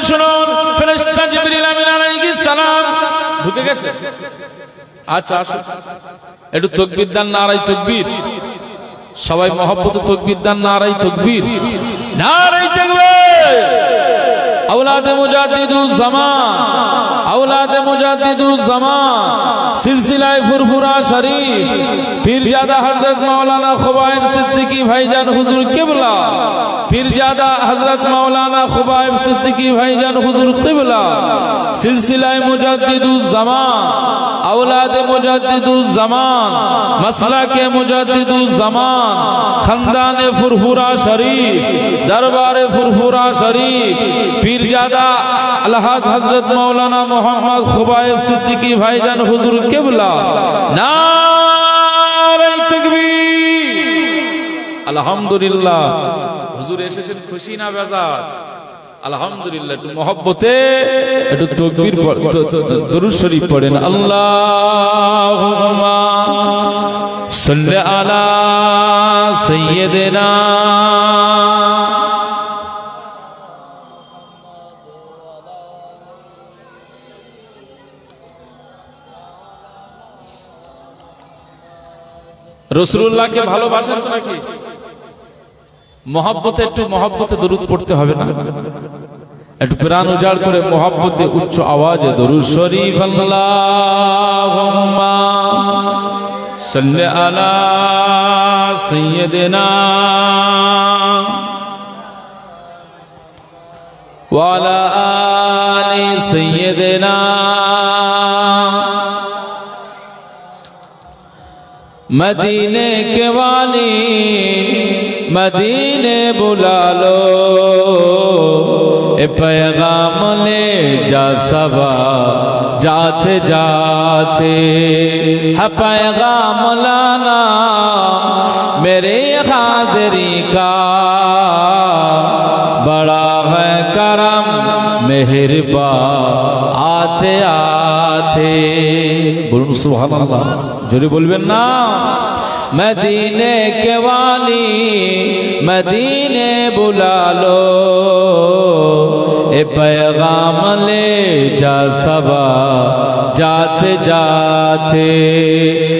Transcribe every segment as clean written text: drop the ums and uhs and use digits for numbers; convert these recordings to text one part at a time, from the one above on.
শুনুন, ফেরেশতা জিবরিল আমিন আলাইহিস সালাম ঢুকে গেছে। আচ্ছা আসুন, একটু তাকবীর দান, নারায়ে তাকবীর। সবাই মহব্বতে তাকবীর দান, নারায়ে তাকবীর, নারায়ে তাকবীর। औलाद मुजाद्दिदुज़्ज़मान, औलाद मुजाद्दिदुज़्ज़मान, सिलसिला फुरफुरा शरीफ, पीरजादा हजरत मौलाना खुबाइब सिद्दीकी भाईजान हुजूर किबला, पीरजादा हजरत मौलाना खुबाइब सिद्दीकी भाईजान हुजूर किबला, सिलसिला मुजाद्दिदुज़्ज़मान, औलाद मुजाद्दिदुज़्ज़मान, मसलक मुजाद्दिदुज़्ज़मान, खानदान फुरफुरा शरीफ, दरबार फुरफुरा शरीफ, पीरजादा अलहाज हजरत मौलाना मोहम्मद खुबाइब सिद्दीकी भाईजान हुजूर किबला, नारे तकबीर। अल्हम्दुलिल्लाह। हुजूर एसेছেন খুশি না বেজার? আলহামদুলিল্লাহ। একটু মহব্বতে একটু তাকবীর দরুদ শরীফ পড়েন। আল্লাহুম্মা সাল্লি আলা সাইয়্যিদিনা রাসূলুল্লাহকে ভালোবাসেন নাকি? মহব্বতে একটু মহব্বতে দরুদ পড়তে হবে না? একটু প্রাণ উজাড় করে মহব্বতে উচ্চ আওয়াজে দরুদ শরীফ। আল্লাহুম্মা সাল্লি আলা সাইয়্যিদিনা ওয়া আলা আলি সাইয়্যিদিনা मदीने के वाली मदीने बुला लो, ए पैगाम ले जा सबा जाते जाते, है पैगाम लाना मेरे हाज़िरी का, बड़ा है करम मेहरबा आते आते। बोलूं सुभान अल्लाह, जोरे बोलबेन ना। मदीने के वाली मदीने बुला लो, ए पैगाम ले जा सबा जाते जाते,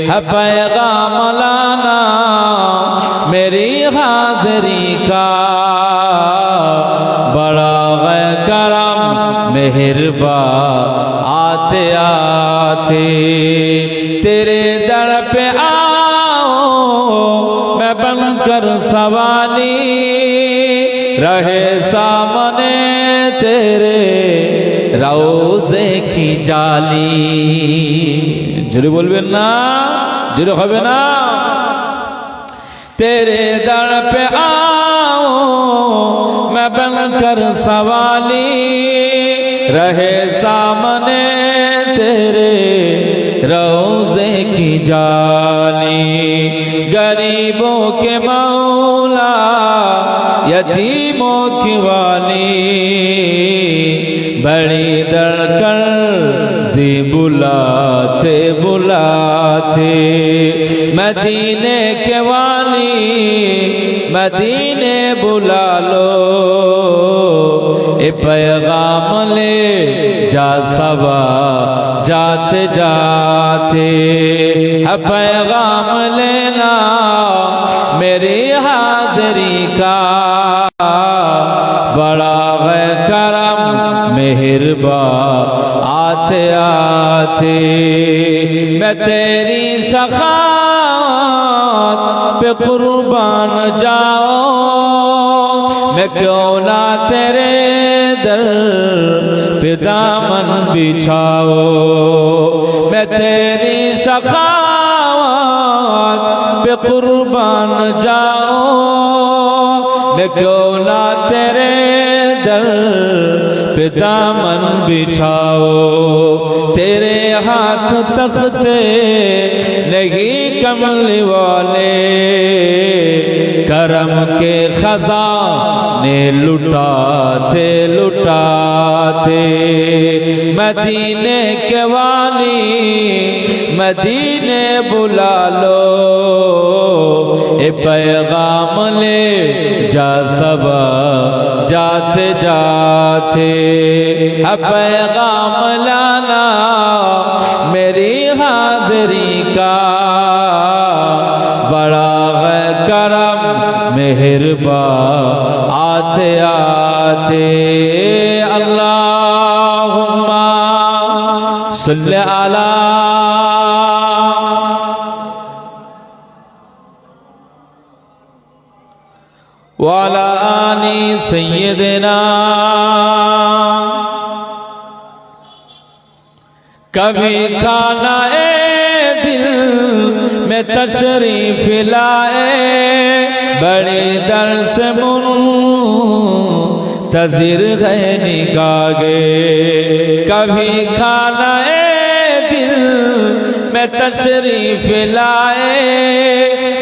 है पैगाम लाना मेरी हाज़िरी का, बड़ा है करम मेहरबा आते आते। तेरे दर पे आओ मैं बनकर सवाली, रहे सामने तेरे रोज़े की जाली। जोरे बोलबेन ना, जोरे होबे ना। तेरे दर पे आओ मैं बनकर सवाली, रहे सामने तेरे रोज़े की जाली। गरीबों के मौला यतीमों की वाली, बड़ी दरकर दी बुलाते बुलाते। मदीने के वाली मदीने बुला लो, ए पैगाम ले जा सबा जाते जाते, है पैगाम लेना मेरी हाज़िरी का, बड़ा है करम मेहरबा आते आते। मैं तेरी शफ़ाअत पे कुर्बान जाऊं, मैं क्यों ना तेरे दर पे दामन बिछाओ। मैं तेरी शफ़ाअत पे कुर्बान जाऊं, मैं क्यों ना तेरे दर पे दामन बिछाओ। तेरे हाथ तख्ते नहीं कमली वाले, करम के खजाने लुटाते लुटाते। मदीने के वाली मदीने बुला लो, ए पैगाम ले जा सबा जाते जाते पैगाम लाना मेरी हाजिरी का बड़ा है करम मेहरबा आते आते अल्लाहुम्मा सल्ली अला वाला आनी सैयदना। कभी खाना ए दिल में तशरीफ लाए बड़े दर से मुंतज़िर है निगाहे। कभी खाना ए दिल में तशरीफ लाए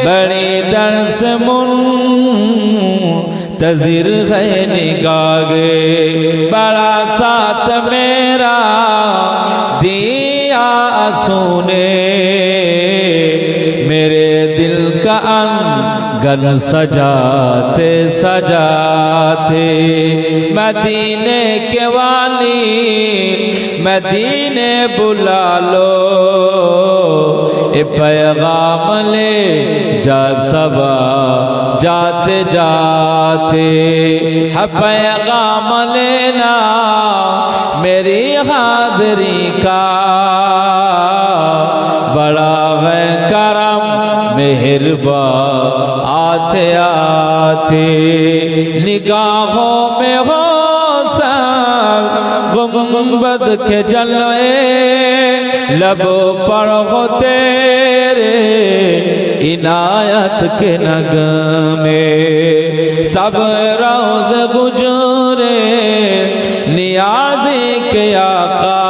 बड़े दर से मुंतज़िर है निगाहे। बड़ा साथ मेरा दिया सुने मेरे दिल का आंगन सजाते सजाते मदीने के वाली मदीने बुला लो ए पैगाम ले जा सबा जाते जाते है पैगाम लेना मेरी हाजिरी का बड़ा है करम मेहरबा आते आते निगाहों में हो सब गुंबद के जलवे लबों पर हो तेरे इनायत के नगमे सब रोज गुजरे नियाज़े के आका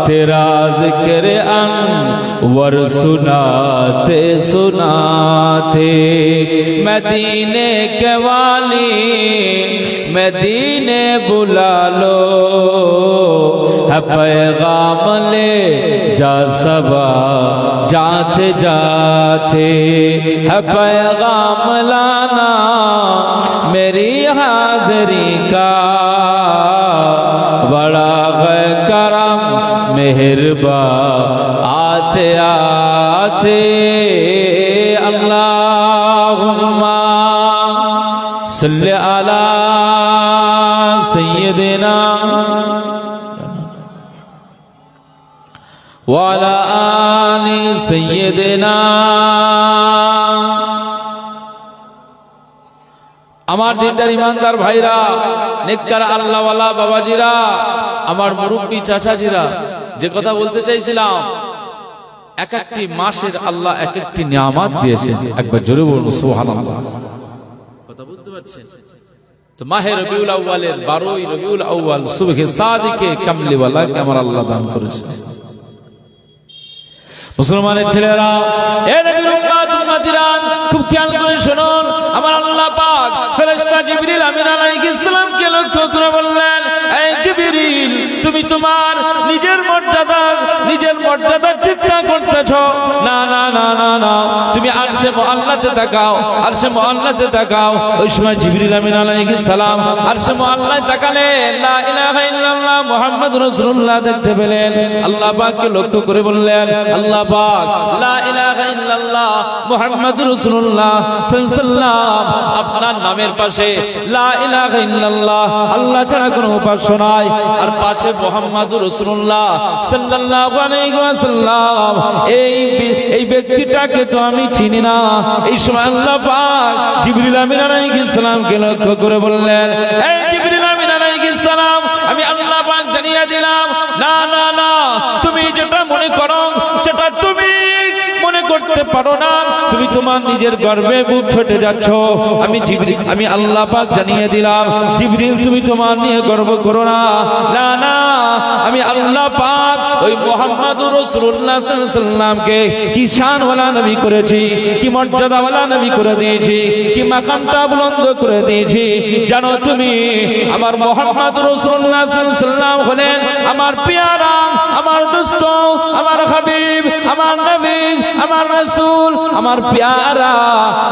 तेरा ज़िक्र अनवर सुनाते सुनाते मदीने के वाली मदीने बुला लो है पैगाम ले जा सबा जाते जाते है पैगाम लाना मेरी हाजिरी का बड़ा है करम मेहरबा आते आते अल्लाहुम्मा सल्ली अला सय्यदिना वाला आली सय्यदिना। আমার দিনদার ইমানদার ভাইরা, নেককার আল্লাহওয়ালা বাবাজিরা, আমার মুরব্বী চাচাজিরা, যে কথা বলতে চাইছিলাম, এক একটি মাসের আল্লাহ এক একটি নিয়ামত দিয়েছেন। একবার জোরে বলুন সুবহানাল্লাহ। কথা বুঝতে পারছেন তো? মাহে রবিউল আউয়ালের 12ই রবিউল আউয়াল সুবহে সাদিকে কামলিওয়ালাকে আমার আল্লাহ দান করেছেন। মুসলমানের ছেলেরা, এ নবীর উম্মত উম্মতিরা, খুব খেয়াল করে শুনুন। আমার আল্লাহ পাক ফেরেশতা জিবরিল আমিন আলাইহিস সালামকে লক্ষ্য করে বললেন, এই জিবরিল, তুমি তোমার নিজের মর্যাদার চিন্তা করতেছো? না না না না না, তুমি আরশে মুআল্লাতে তাকাও, আরশে মুআল্লাতে তাকাও। ওই সময় জিবরিল আমিন আলাইহিস সালাম আরশে মুআল্লায় তাকালেন, লা ইলাহা ইল্লাল্লাহ মুহাম্মাদুর রাসূলুল্লাহ দেখতে পেলেন। আল্লাহ পাককে লক্ষ্য করে বললেন, আল্লাহ পাক, লা ইলাহা ইল্লাল্লাহ মুহাম্মাদুর রাসূলুল্লাহ সাল্লাল্লাহু আলাইহি ওয়াসাল্লাম, আপনার নামের পাশে লা ইলাহা ইল্লাল্লাহ আল্লাহ ছাড়া কোনো উপাস্য নাই, আর পাশে মুহাম্মাদুর রাসূলুল্লাহ সাল্লাল্লাহু আলাইহি ওয়াসাল্লাম, এই ব্যক্তিটাকে তো আমি চিনি না। এই সময় আল্লাহ পাক জিবরিল আমিন আলাইহিস সালামকে লক্ষ্য করে বললেন, এই জিবরিল আমিন আলাইহিস সালাম, আমি আল্লাহ পাক জানিয়ে দিলাম, না না না, তুমি যেটা মনে করো সেটা তুমি মনে করতে পারো না, তুমি তোমার নিজের গর্বে বুক ফেটে যাচ্ছ। আমি আল্লাহ পাক জানিয়ে দিলাম, জিবরিল, তুমি তোমার নিয়ে গর্ব করো না। না না, আমি আল্লাহ পাক ওই মুহাম্মাদুর রাসূলুল্লাহ সাল্লাল্লাহু আলাইহি সাল্লামকে কি শানওয়ালা নবী করেছি, কি মর্যাদাওয়ালা নবী করে দিয়েছি, কি মাকামটা বুলন্দ করে দিয়েছি। জানো তুমি আমার মুহাম্মাদুর রাসূলুল্লাহ সাল্লাল্লাহু আলাইহি সাল্লাম হলেন আমার পেয়ারা, আমার দোস্ত, আমার হাবিব, আমার নবী, আমার রাসূল, আমার পেয়ারা।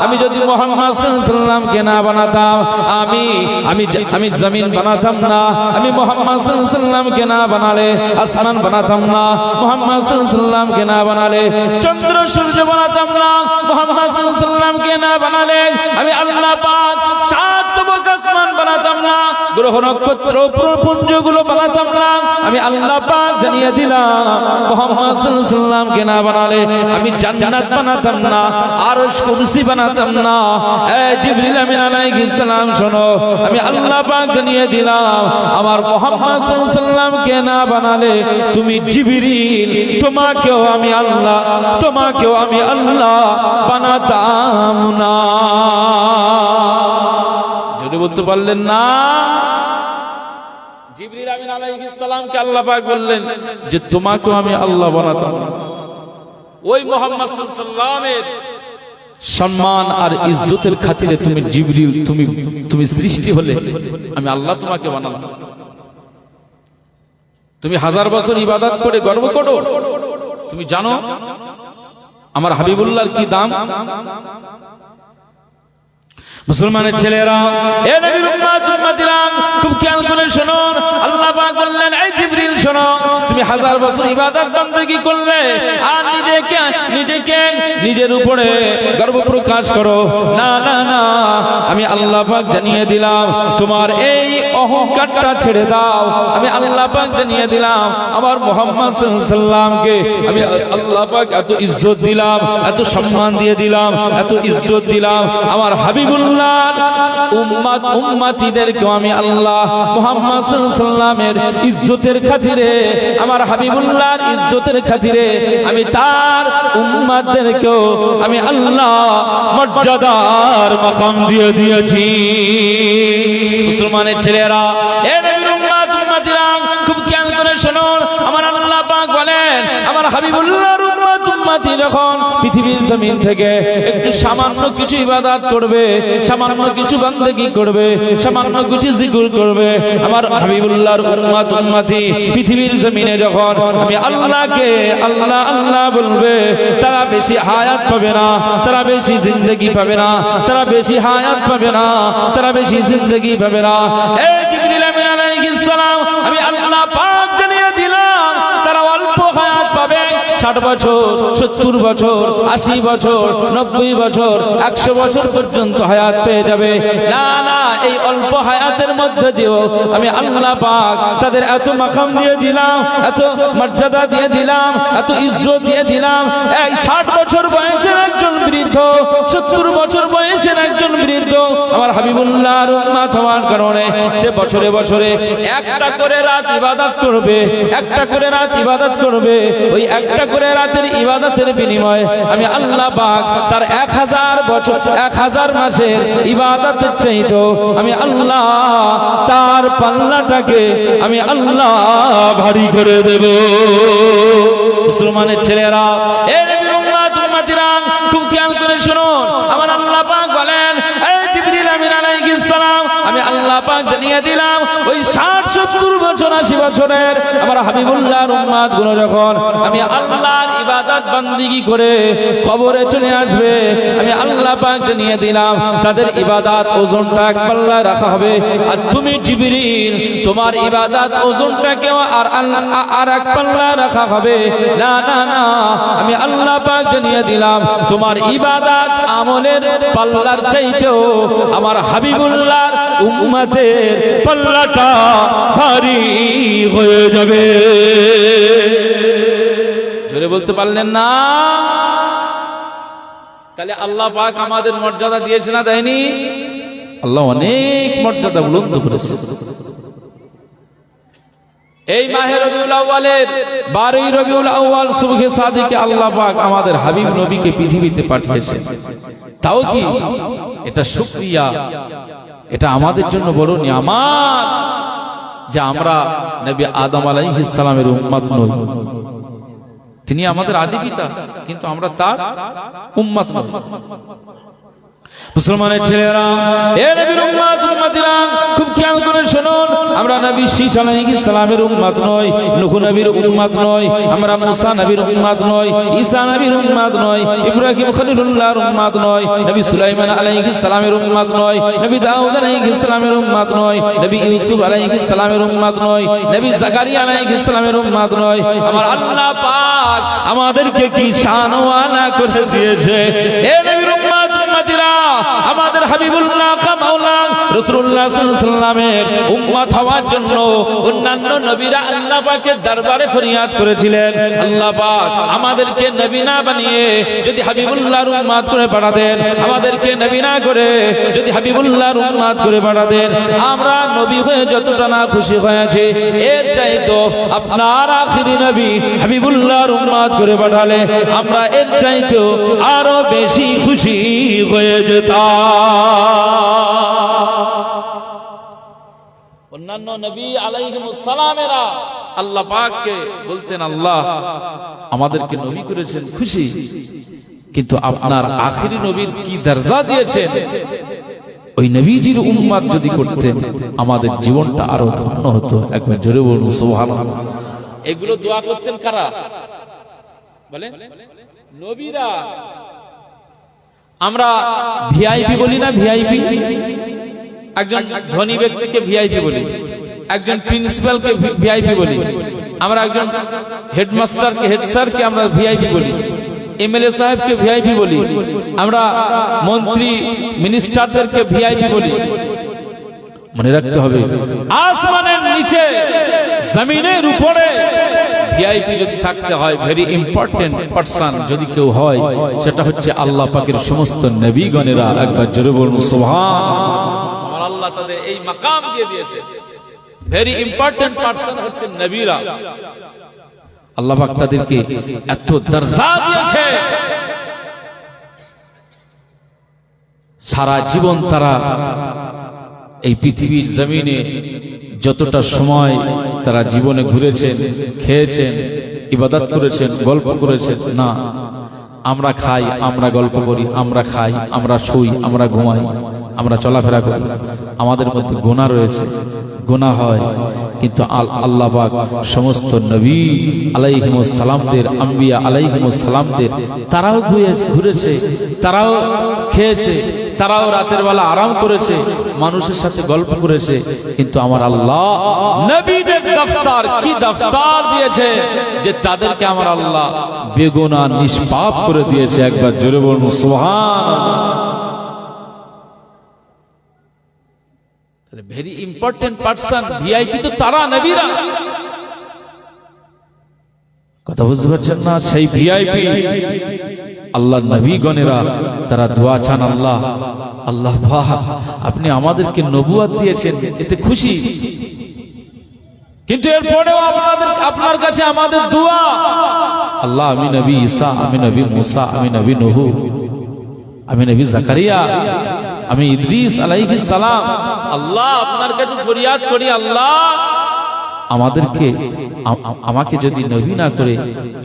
আমি যদি মুহাম্মদ সাল্লাল্লাহু আলাইহি সাল্লামকে না বানাতাম, আমি জমিন বানাতাম না। আমি মুহাম্মদ সাল্লাল্লাহু আলাইহি সাল্লামকে না বানালে আসমান বানাতাম না। মুহাম্মদ সাল্লাল্লাহু আলাইহি সাল্লামকে না বানালে চন্দ্র সূর্য বানাতাম না। মুহাম্মদ সাল্লাল্লাহু আলাইহি সাল্লামকে না বানালে আমি আল্লাহ পাক সাত তবক আসমান বানাতাম না, গ্রহ নক্ষত্র পুঞ্জগুলো বানাতাম না। আমি আল্লাহ পাক জানিয়ে দিলাম মুহাম্মদ সাল্লাল্লাহু আলাইহি সাল্লামকে না বানালে আমি জান্নাত বানাতাম না, আরশ কুরসি বানাতাম না। এ জিবরিল আমিন আলাইহিস সালাম শোনো, আমি আল্লাহ পাক জানিয়ে দিলাম আমার মুহাম্মদ সাল্লাল্লাহু আলাইহি সাল্লামকে না বানালে তুমি জিবরিল, তোমাকেও আমি আল্লাহ বানাতাম না। যদি বলতে পারলেন না, জিবরিল আমিন আলাইহিস সালামকে আল্লাহ পাক বললেন যে তোমাকেও আমি আল্লাহ বানাতাম। ওই মুহাম্মদ সাল্লাল্লাহু আলাইহি সাল্লামের সম্মান আর ইজ্জতের খাতিরে তুমি জিবরিল, তুমি সৃষ্টি হলে আমি আল্লাহ তোমাকে বানালাম। তুমি 1000 বছর ইবাদত করে গর্ব করো, তুমি জানো আমার হাবিবুল্লাহর কি দাম? মুসলমানের ছেলেরা, এ নবীর উম্মত উম্মতিরা, খুব খেয়াল করে শোনো। আল্লাহ পাক বললেন, এই জিবরিল শোনো, তুমি 1000 বছর ইবাদত বندگی করলে আর নিজেকে নিজের উপরে গর্ব প্রকাশ করো না না না। আমি আল্লাহ পাক জানিয়ে দিলাম তোমার এই অহংকারটা ছেড়ে দাও। আমি আল্লাহ পাক জানিয়ে দিলাম আমার মুহাম্মদ সাল্লাল্লাহু আলাইহি সাল্লামকে আমি আল্লাহ পাক এত ইজ্জত দিলাম, এত সম্মান দিয়ে দিলাম, এত ইজ্জত দিলাম। আমার হাবিবুল্লাহ উম্মতিদেরকে আমি আল্লাহ মুহাম্মদ সাল্লাল্লাহু আলাইহি সাল্লামের ইজ্জতের খাতিরে, আমার হাবিবুল্লাহর ইজ্জতের খাতিরে আমি তার উম্মতদেরকেও আমি আল্লাহ মর্যাদার মাকাম দিয়ে দিয়েছি। মুসলমানের ছেলেরা, এ নবীর উম্মত উম্মতিরা, খুব খেয়াল করে শুনুন। আমার আল্লাহ পাক বলেন আমার হাবিবুল্লাহর উম্মত উম্মতি যখন পৃথিবীর জমিন থেকে একটু সামান্য কিছু ইবাদত করবে, সামান্য কিছু বান্দেগি করবে, সামান্য কিছু জিকির করবে, আমার হাবিবুল্লাহর উম্মত উম্মতি পৃথিবীর জমিনে যখন আমি আল্লাহকে আল্লাহ আল্লাহ বলবে, তারা বেশি হায়াত পাবে না, তারা বেশি জিন্দেগি পাবে না, তারা বেশি হায়াত পাবে না, তারা বেশি জিন্দেগি পাবে না। এই জিবরিল আমিন আলাইহিস সালাম আমি আল্লাহ পাক জানিয়ে দিলাম তারা অল্প হায়াত পাবে, 60 বছর, 70 বছর, 80 বছর, 90 বছর, 100 বছর পর্যন্ত হায়াত পেয়ে যাবে। না না, এই অল্প হায়াতের মধ্যে দিও আমি আল্লাহ পাক তাদের এত মাকাম দিয়ে দিলাম, এত মর্যাদা দিয়ে দিলাম, এত ইজ্জত দিয়ে দিলাম। এই 60 বছর বয়সের একজন বৃদ্ধ, 70 বছর বয়সের একজন বৃদ্ধ আমার হাবিবুল্লাহর উম্মত হওয়ার কারণে সে বছরে বছরে একটা করে রাত ইবাদত করবে, একটা করে রাত ইবাদত করবে। ওই একটা করে রাতের ইবাদতের বিনিময়ে আমি আল্লাহ পাক তার 1000 বছর, 1000 মাসের ইবাদতের চাইতো আমি আল্লাহ তার পাল্লাটাকে আমি আল্লাহ ভারী করে দেব। মুসলমানের ছেলেরা, এ নবীর উম্মত উম্মতিরা, খুব খেয়াল করে শুনুন। আমার আল্লাহ পাক বলেন, এই জিবরিল আমিন আলাইহিস সালাম আমি আল্লাহ পাক জানিয়ে দিলাম ওই 60, 70 বছর, 80 বছরের আমার হাবিবুল্লাহর উম্মত গুলো যখন আমি আল্লাহর ইবাদত বান্দিগি করে কবরে চলে আসবে, আমি আল্লাহ পাক জানিয়ে দিলাম তাদের ইবাদত ওজনটা এক পাল্লায় রাখা হবে। আর তুমি জিবরিল তোমার ইবাদত ওজনটাকেও আর এক পাল্লায় রাখা হবে। না না না, আমি আল্লাহ পাক জানিয়ে দিলাম তোমার ইবাদত আমলের পাল্লার চাইতেও আমার হাবিবুল্লাহর উম্মতের পাল্লাটা ভারী হয়ে যাবে। জোরে বলতে পারলেন না? তাহলে আল্লাহ পাক আমাদের মর্যাদা দিয়েছে না দেয়নি? আল্লাহ অনেক মর্যাদা বুলন্দ করেছে। এই মাহে রবিউল আউয়ালের 12ই রবিউল আউয়াল সুবহে সাদিকে আল্লাহ পাক আমাদের হাবিব নবীকে পৃথিবীতে পাঠিয়েছেন। তাও কি এটা শুকরিয়া, এটা আমাদের জন্য বড় নিয়ামত। যে আমরা নবী আদম আলাইহিস সালামের উম্মত নই। তিনি আমাদের আদি পিতা, কিন্তু আমরা তার উম্মত নই। মুসলমানের ছেলেরা, এ নবীর উম্মত উম্মতিরা, খুব খেয়াল করে শুনুন, আমরা নবী শীস আলাইহিস সালামের উম্মত নই, নূহ নবীর উম্মত নই, আমরা মুসা নবীর উম্মত নই, ঈসা নবীর উম্মত নই, ইব্রাহিম খলিলুল্লাহর উম্মত নই, নবী সুলাইমান আলাইহিস সালামের উম্মত নই, নবী দাউদ আলাইহিস সালামের উম্মত নই, নবী ইউসুফ আলাইহিস সালামের উম্মত নই, নবী জাকারিয়া আলাইহিস সালামের উম্মত নই। আমার আল্লাহ পাক আমাদেরকে কি শানওয়ালা করে দিয়েছে। এ নবীর উম্মত উম্মতিরা, আমাদের হাবিবুল্লাহ মাওলা রাসূলুল্লাহ সাল্লাল্লাহু আলাইহি ওয়াসাল্লামের উম্মত হওয়ার জন্য অন্যান্য নবীরা আল্লাহ পাকের দরবারে ফরিয়াদ করেছিলেন, আল্লাহ পাক আমাদেরকে নবী না বানিয়ে যদি হাবিবুল্লাহর উম্মত করে পাঠাতেন, আমাদেরকে নবী না করে যদি হাবিবুল্লাহর উম্মত করে পাঠাতেন, আমরা নবী হয়ে যতটা না খুশি হয়েছে, এর চাইতো আপনার আখিরি নবী হাবিবুল্লাহর উম্মত করে পাঠালে আমরা এর চাইতো আরো বেশি খুশি হয়ে যেতাম। অন্যান্য নবী আলাইহিমুস সালামেরা আল্লাহ পাককে বলতেন, আল্লাহ আমাদেরকে নবী করেছেন, খুশি, কিন্তু আপনার আখিরি নবীর কি দরজা দিয়েছেন, ওই নবীজির উম্মত যদি করতেন আমাদের জীবনটা আরো ধন্য হতো। একবার জোরে বলুন সুবহানাল্লাহ। এগুলো দোয়া করতেন কারা বলেন? নবীরা। আমরা ভিআইপি বলি না, ভিআইপি, একজন ধনী ব্যক্তিকে ভিআইপি বলি, একজন প্রিন্সিপালকে ভিআইপি বলি, আমরা একজন হেডমাস্টারকে, হেড স্যারকে আমরা ভিআইপি বলি, এমএলএ সাহেবকে ভিআইপি বলি, আমরা মন্ত্রী মিনিস্টারদেরকে ভিআইপি বলি। মনে রাখতে হবে, আসমানের নিচে জমিনের উপরে ভিআইপি যদি থাকতে হয়, ভেরি ইম্পর্টেন্ট পারসন যদি কেউ হয়, সেটা হচ্ছে আল্লাহ পাকের সমস্ত নবীগণেরা। একবার জোরে বলুন সুবহানাল্লাহ। আমার আল্লাহ তাদের এই মাকাম দিয়ে দিয়েছে, ভেরি ইম্পর্টেন্ট পারসন হচ্ছে নবীরা। আল্লাহ পাক তাদেরকে এত দরজা দিয়েছে, সারা জীবন তারা এই পৃথিবীর জমিনে যতটা সময় তারা জীবনে ঘুরেছেন, খেয়েছেন, ইবাদত করেছেন, গল্প করেছেন না। আমরা খাই, আমরা গল্প করি, আমরা খাই, আমরা শুই, আমরা ঘুমাই, আমরা চলাফেরা করি, আমাদের মধ্যে গুনাহ রয়েছে, গুনাহ হয়, কিন্তু আল্লাহ পাক সমস্ত নবী আলাইহিমুস সালামদের, আম্বিয়া আলাইহিমুস সালামদের, তারাও ঘুরেছে, তারাও খেয়েছে, তারাও রাতের বেলা আরাম করেছে, মানুষের সাথে গল্প করেছে, কিন্তু আমার আল্লাহ নবীদের দফতর, কি দফতর দিয়েছে যে তাদেরকে আমার আল্লাহ বেগুনাহ নিষ্পাপ করে দিয়েছে। একবার জোরে বলুন সুবহানাল্লাহ। ভেরি ইম্পর্টেন্ট পারসন, ভিআইপি তো তারা, নবীরা। কথা বুঝতে পারছেন না? সেই ভিআইপি আল্লাহ নবীগণেরা তারা দোয়া চান, আল্লাহ, আল্লাহ পাক আপনি আমাদেরকে নবুয়ত দিয়েছেন, এতে খুশি, কিন্তু এরপরেও আপনার কাছে আমাদের দোয়া, আল্লাহ আমি নবী ঈসা, আমি নবী মুসা, আমি নবী নূহ, আমি নবী জাকারিয়া, আমি ইদ্রিস আলাইহিস সালাম, আল্লাহ আপনার কাছে ফরিয়াদ করি, আল্লাহ আমাকে যদি নবী না করে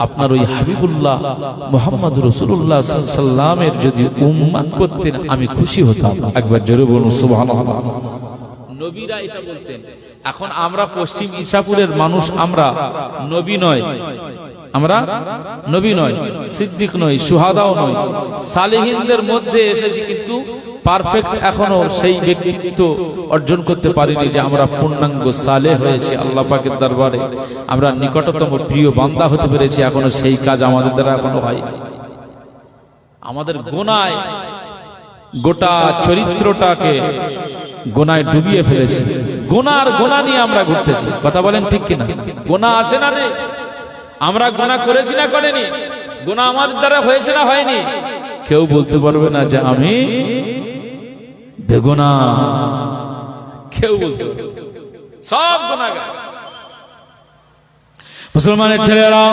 আপনার ওই হাবিবুল্লাহ মুহাম্মদ রাসূলুল্লাহ সাল্লাল্লাহু আলাইহি সাল্লামের যদি উম্মত করতেন আমি খুশি হতাম। একবার জোরে বলুন সুবহানাল্লাহ। নবীরা এটা বলতেন। এখন আমরা পশ্চিম ঈশাপুরের মানুষ, আমরা নবী নয়, আমরা নবী নয়, সিদ্দিক নয়, সুহাদাও নয়, সালেহিনদের মধ্যে এসেছি, কিন্তু পারফেক্ট এখনো সেই ব্যক্তিত্ব অর্জন করতে পারিনি যে আমরা পূর্ণাঙ্গ সালেহ হয়েছি আল্লাহ পাকের দরবারে, আমরা নিকটতম প্রিয় বান্দা হতে পেরেছি, এখনো সেই কাজ আমাদের দ্বারা এখনো হয়নি। আমাদের গুনায় গোটা চরিত্রটাকে গুনায় ডুবিয়ে ফেলেছি, গুনাহ নিয়ে আমরা ঘুরতেছি। কথা বলেন ঠিক কিনা? গুনাহ আছে না নেই? আমরা গুনাহ করেছি না করেনি? গুনাহ আমাদের দ্বারা হয়েছে না হয়নি? কেউ বলতে পারবে না যে আমি বেগুনাহ, কেউ বলতে পারবে না, সব গুনাহগার। মুসলমানের ছেলেরা,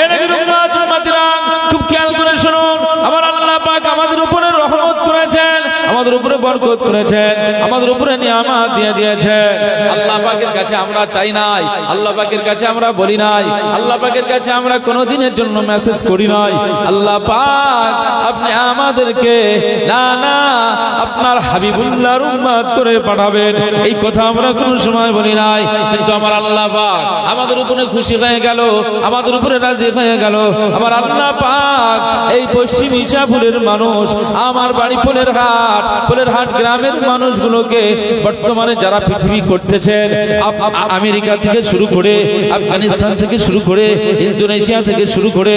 এ নবীর উম্মত উম্মতিরা, খুব খেয়াল করে শুনুন, আমার আল্লাহ পাক আমাদের উপরে রহমত করেছেন। আমাদের উপরে বরকত করেছেন, আমাদের উপরে নিয়ামত দিয়ে দিয়েছেন। আল্লাহ পাকের কাছে আমরা চাই নাই, আল্লাহ পাকের কাছে আমরা বলি নাই, আল্লাহ পাকের কাছে আমরা কোনোদিনের জন্য মেসেজ করি নাই আল্লাহ পাক আপনি আমাদেরকে না না আপনার হাবিবুল্লাহর উম্মত করে পাঠাবেন, এই কথা আমরা কোনো সময় বলি নাই। কিন্তু আমার আল্লাহ পাক আমাদের উপরে খুশি হয়ে গেল, আমাদের উপরে রাজি হয়ে গেল। আমার আল্লাহ পাক এই পশ্চিম ইছাপুরের মানুষ, আমার বাড়ি পোলের হাট গ্রামের মানুষগুলোকে বর্তমানে যারা পৃথিবী করতেছেন, আমেরিকা থেকে শুরু করে, আফগানিস্তান থেকে শুরু করে, ইন্দোনেশিয়া থেকে শুরু করে,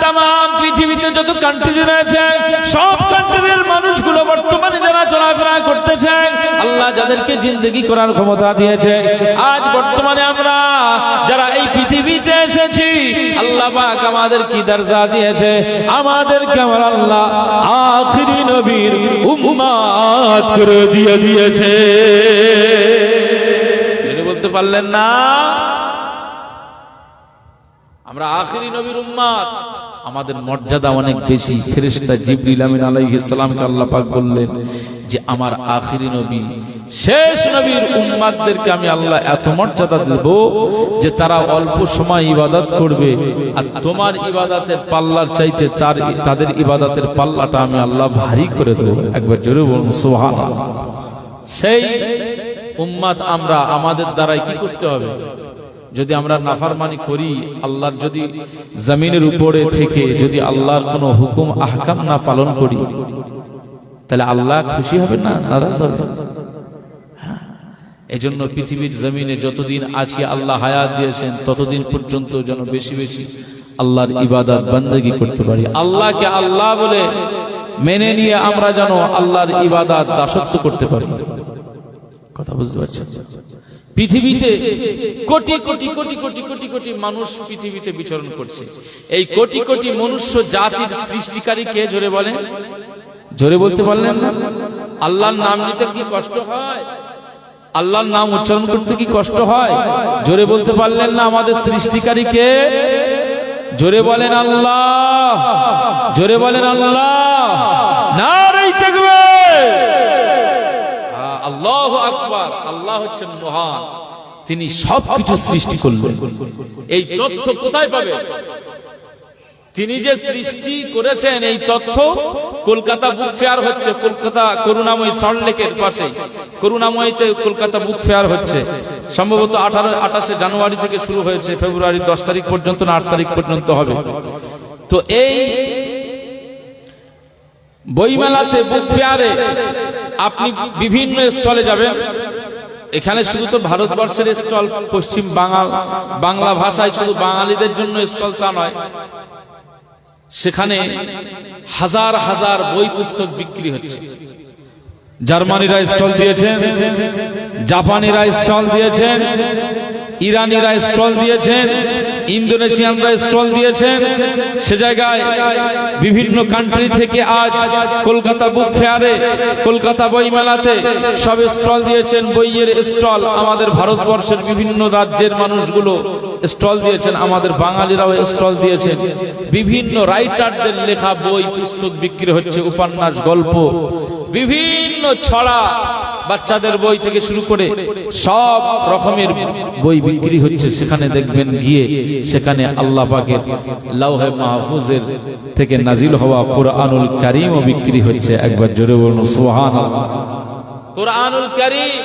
তামাম পৃথিবীতে যত কান্ট্রি রয়েছে সব কান্ট্রির মানুষগুলো বর্তমানে যারা চলাফেরা করতেছে, আল্লাহ যাদেরকে জিন্দগি করার ক্ষমতা দিয়েছে, আজ বর্তমানে আমরা যারা এই পৃথিবীতে এসেছি, আল্লাহ পাক আমাদের কি দরজা দিয়েছে, আমাদেরকে আমার আল্লাহ আখিরি নবীর উম্মত করে দিয়েছে। যদি বলতে পারলেন না আমরা আখিরি নবীর উম্মত, আমাদের মর্যাদা অনেক বেশি। ফেরেশতা জিবরিল আমিন আলাইহিস সালামকে আল্লাহ পাক বললেন যে আমার আখিরি নবী, শেষ নবীর উম্মতদেরকে আমি আল্লাহ এত মর্যাদা দেব যে তারা অল্প সময় ইবাদত করবে, আর তোমার ইবাদতের পাল্লার চাইতে তাদের ইবাদতের পাল্লাটা আমি আল্লাহ ভারী করে দেব। একবার জোরে বলুন সুবহানাল্লাহ। সেই উম্মত আমরা, আমাদের দ্বারাই কি করতে হবে? যদি আমরা নাফরমানি করি, আল্লাহর যদি জমিনের উপরে থেকে যদি আল্লাহর কোনো হুকুম আহকাম না পালন করি, তাহলে আল্লাহ খুশি হবে না, নারাজ হবে? এজন্য পৃথিবীর জমিনে যতদিন আছি আল্লাহ হায়াত দিয়েছেন, ততদিন পর্যন্ত যেন বেশি বেশি আল্লাহর ইবাদত বান্দেগী করতে পারি। আল্লাহকে আল্লাহ বলে মেনে নিয়ে আমরা যেন আল্লাহর ইবাদত দাসত্ব করতে পারি। কথা বুঝতে পারছেন? পৃথিবীতে কোটি কোটি কোটি কোটি কোটি কোটি মানুষ পৃথিবীতে বিচরণ করছে। এই কোটি কোটি মনুষ্য জাতির সৃষ্টিকারী কে? জোরে বলেন। জোরে বলতে পারলেন না? আল্লাহর নাম নিতে কি কষ্ট হয়? আল্লাহর নাম উচ্চারণ করতে কি কষ্ট হয়? জোরে বলতে পারলেন না? আমাদের সৃষ্টিকারী কে? জোরে বলেন আল্লাহ, জোরে বলেন আল্লাহ। নারে তাকবীর, আল্লাহু আকবার। আল্লাহ হচ্ছেন মহান, তিনি সবকিছু সৃষ্টি করলেন। এই তথ্য কোথায় পাবে? তিনি যে সৃষ্টি করেছেন এই তথ্য কলকাতা বুক ফেয়ার হচ্ছে, কলকাতা করুণাময়ী সল্টলেকের পাশে করুণাময়ীতে কলকাতা বুক ফেয়ার হচ্ছে। সম্ভবত 28 জানুয়ারি থেকে শুরু হয়েছে, ফেব্রুয়ারি 10 তারিখ পর্যন্ত না 8 তারিখ পর্যন্ত হবে। তো এই বইমেলাতে, বুক ফেয়ারে আপনি বিভিন্ন স্টলে যাবেন। এখানে শুধু তো ভারতবর্ষের স্টল, পশ্চিম বাংলা ভাষায় শুধু বাঙালিদের জন্য স্টল তা নয়, সেখানে হাজার হাজার বই পুস্তক বিক্রি হচ্ছে। জার্মানিরা স্টল দিয়েছেন, জাপানিরা স্টল দিয়েছেন, ইরানিরা স্টল দিয়েছেন, ইন্দোনেশিয়ানরা স্টল দিয়েছেন। সে জায়গায় বিভিন্ন কান্ট্রি থেকে আজ কলকাতা বুক ফেয়ারে, কলকাতা বই মেলাতে সব স্টল দিয়েছেন। বইয়ের স্টল আমাদের ভারতবর্ষের বিভিন্ন রাজ্যের মানুষগুলো স্টল দিয়েছেন, আমাদের বাঙালিরাও স্টল দিয়েছেন। বিভিন্ন রাইটারদের লেখা বই পুস্তক বিক্রি হচ্ছে, উপন্যাস, গল্প, বিভিন্ন ছড়া, বাচ্চাদের বই থেকে শুরু করে সব রকমের বই বিক্রি হচ্ছে। সেখানে দেখবেন গিয়ে, সেখানে আল্লাহ পাকের লাওহে মাহফুজের থেকে নাজিল হওয়া কুরআনুল কারীমও বিক্রি হচ্ছে। একবার জোরে বলুন সুবহানাল্লাহ। কুরআনুল কারীম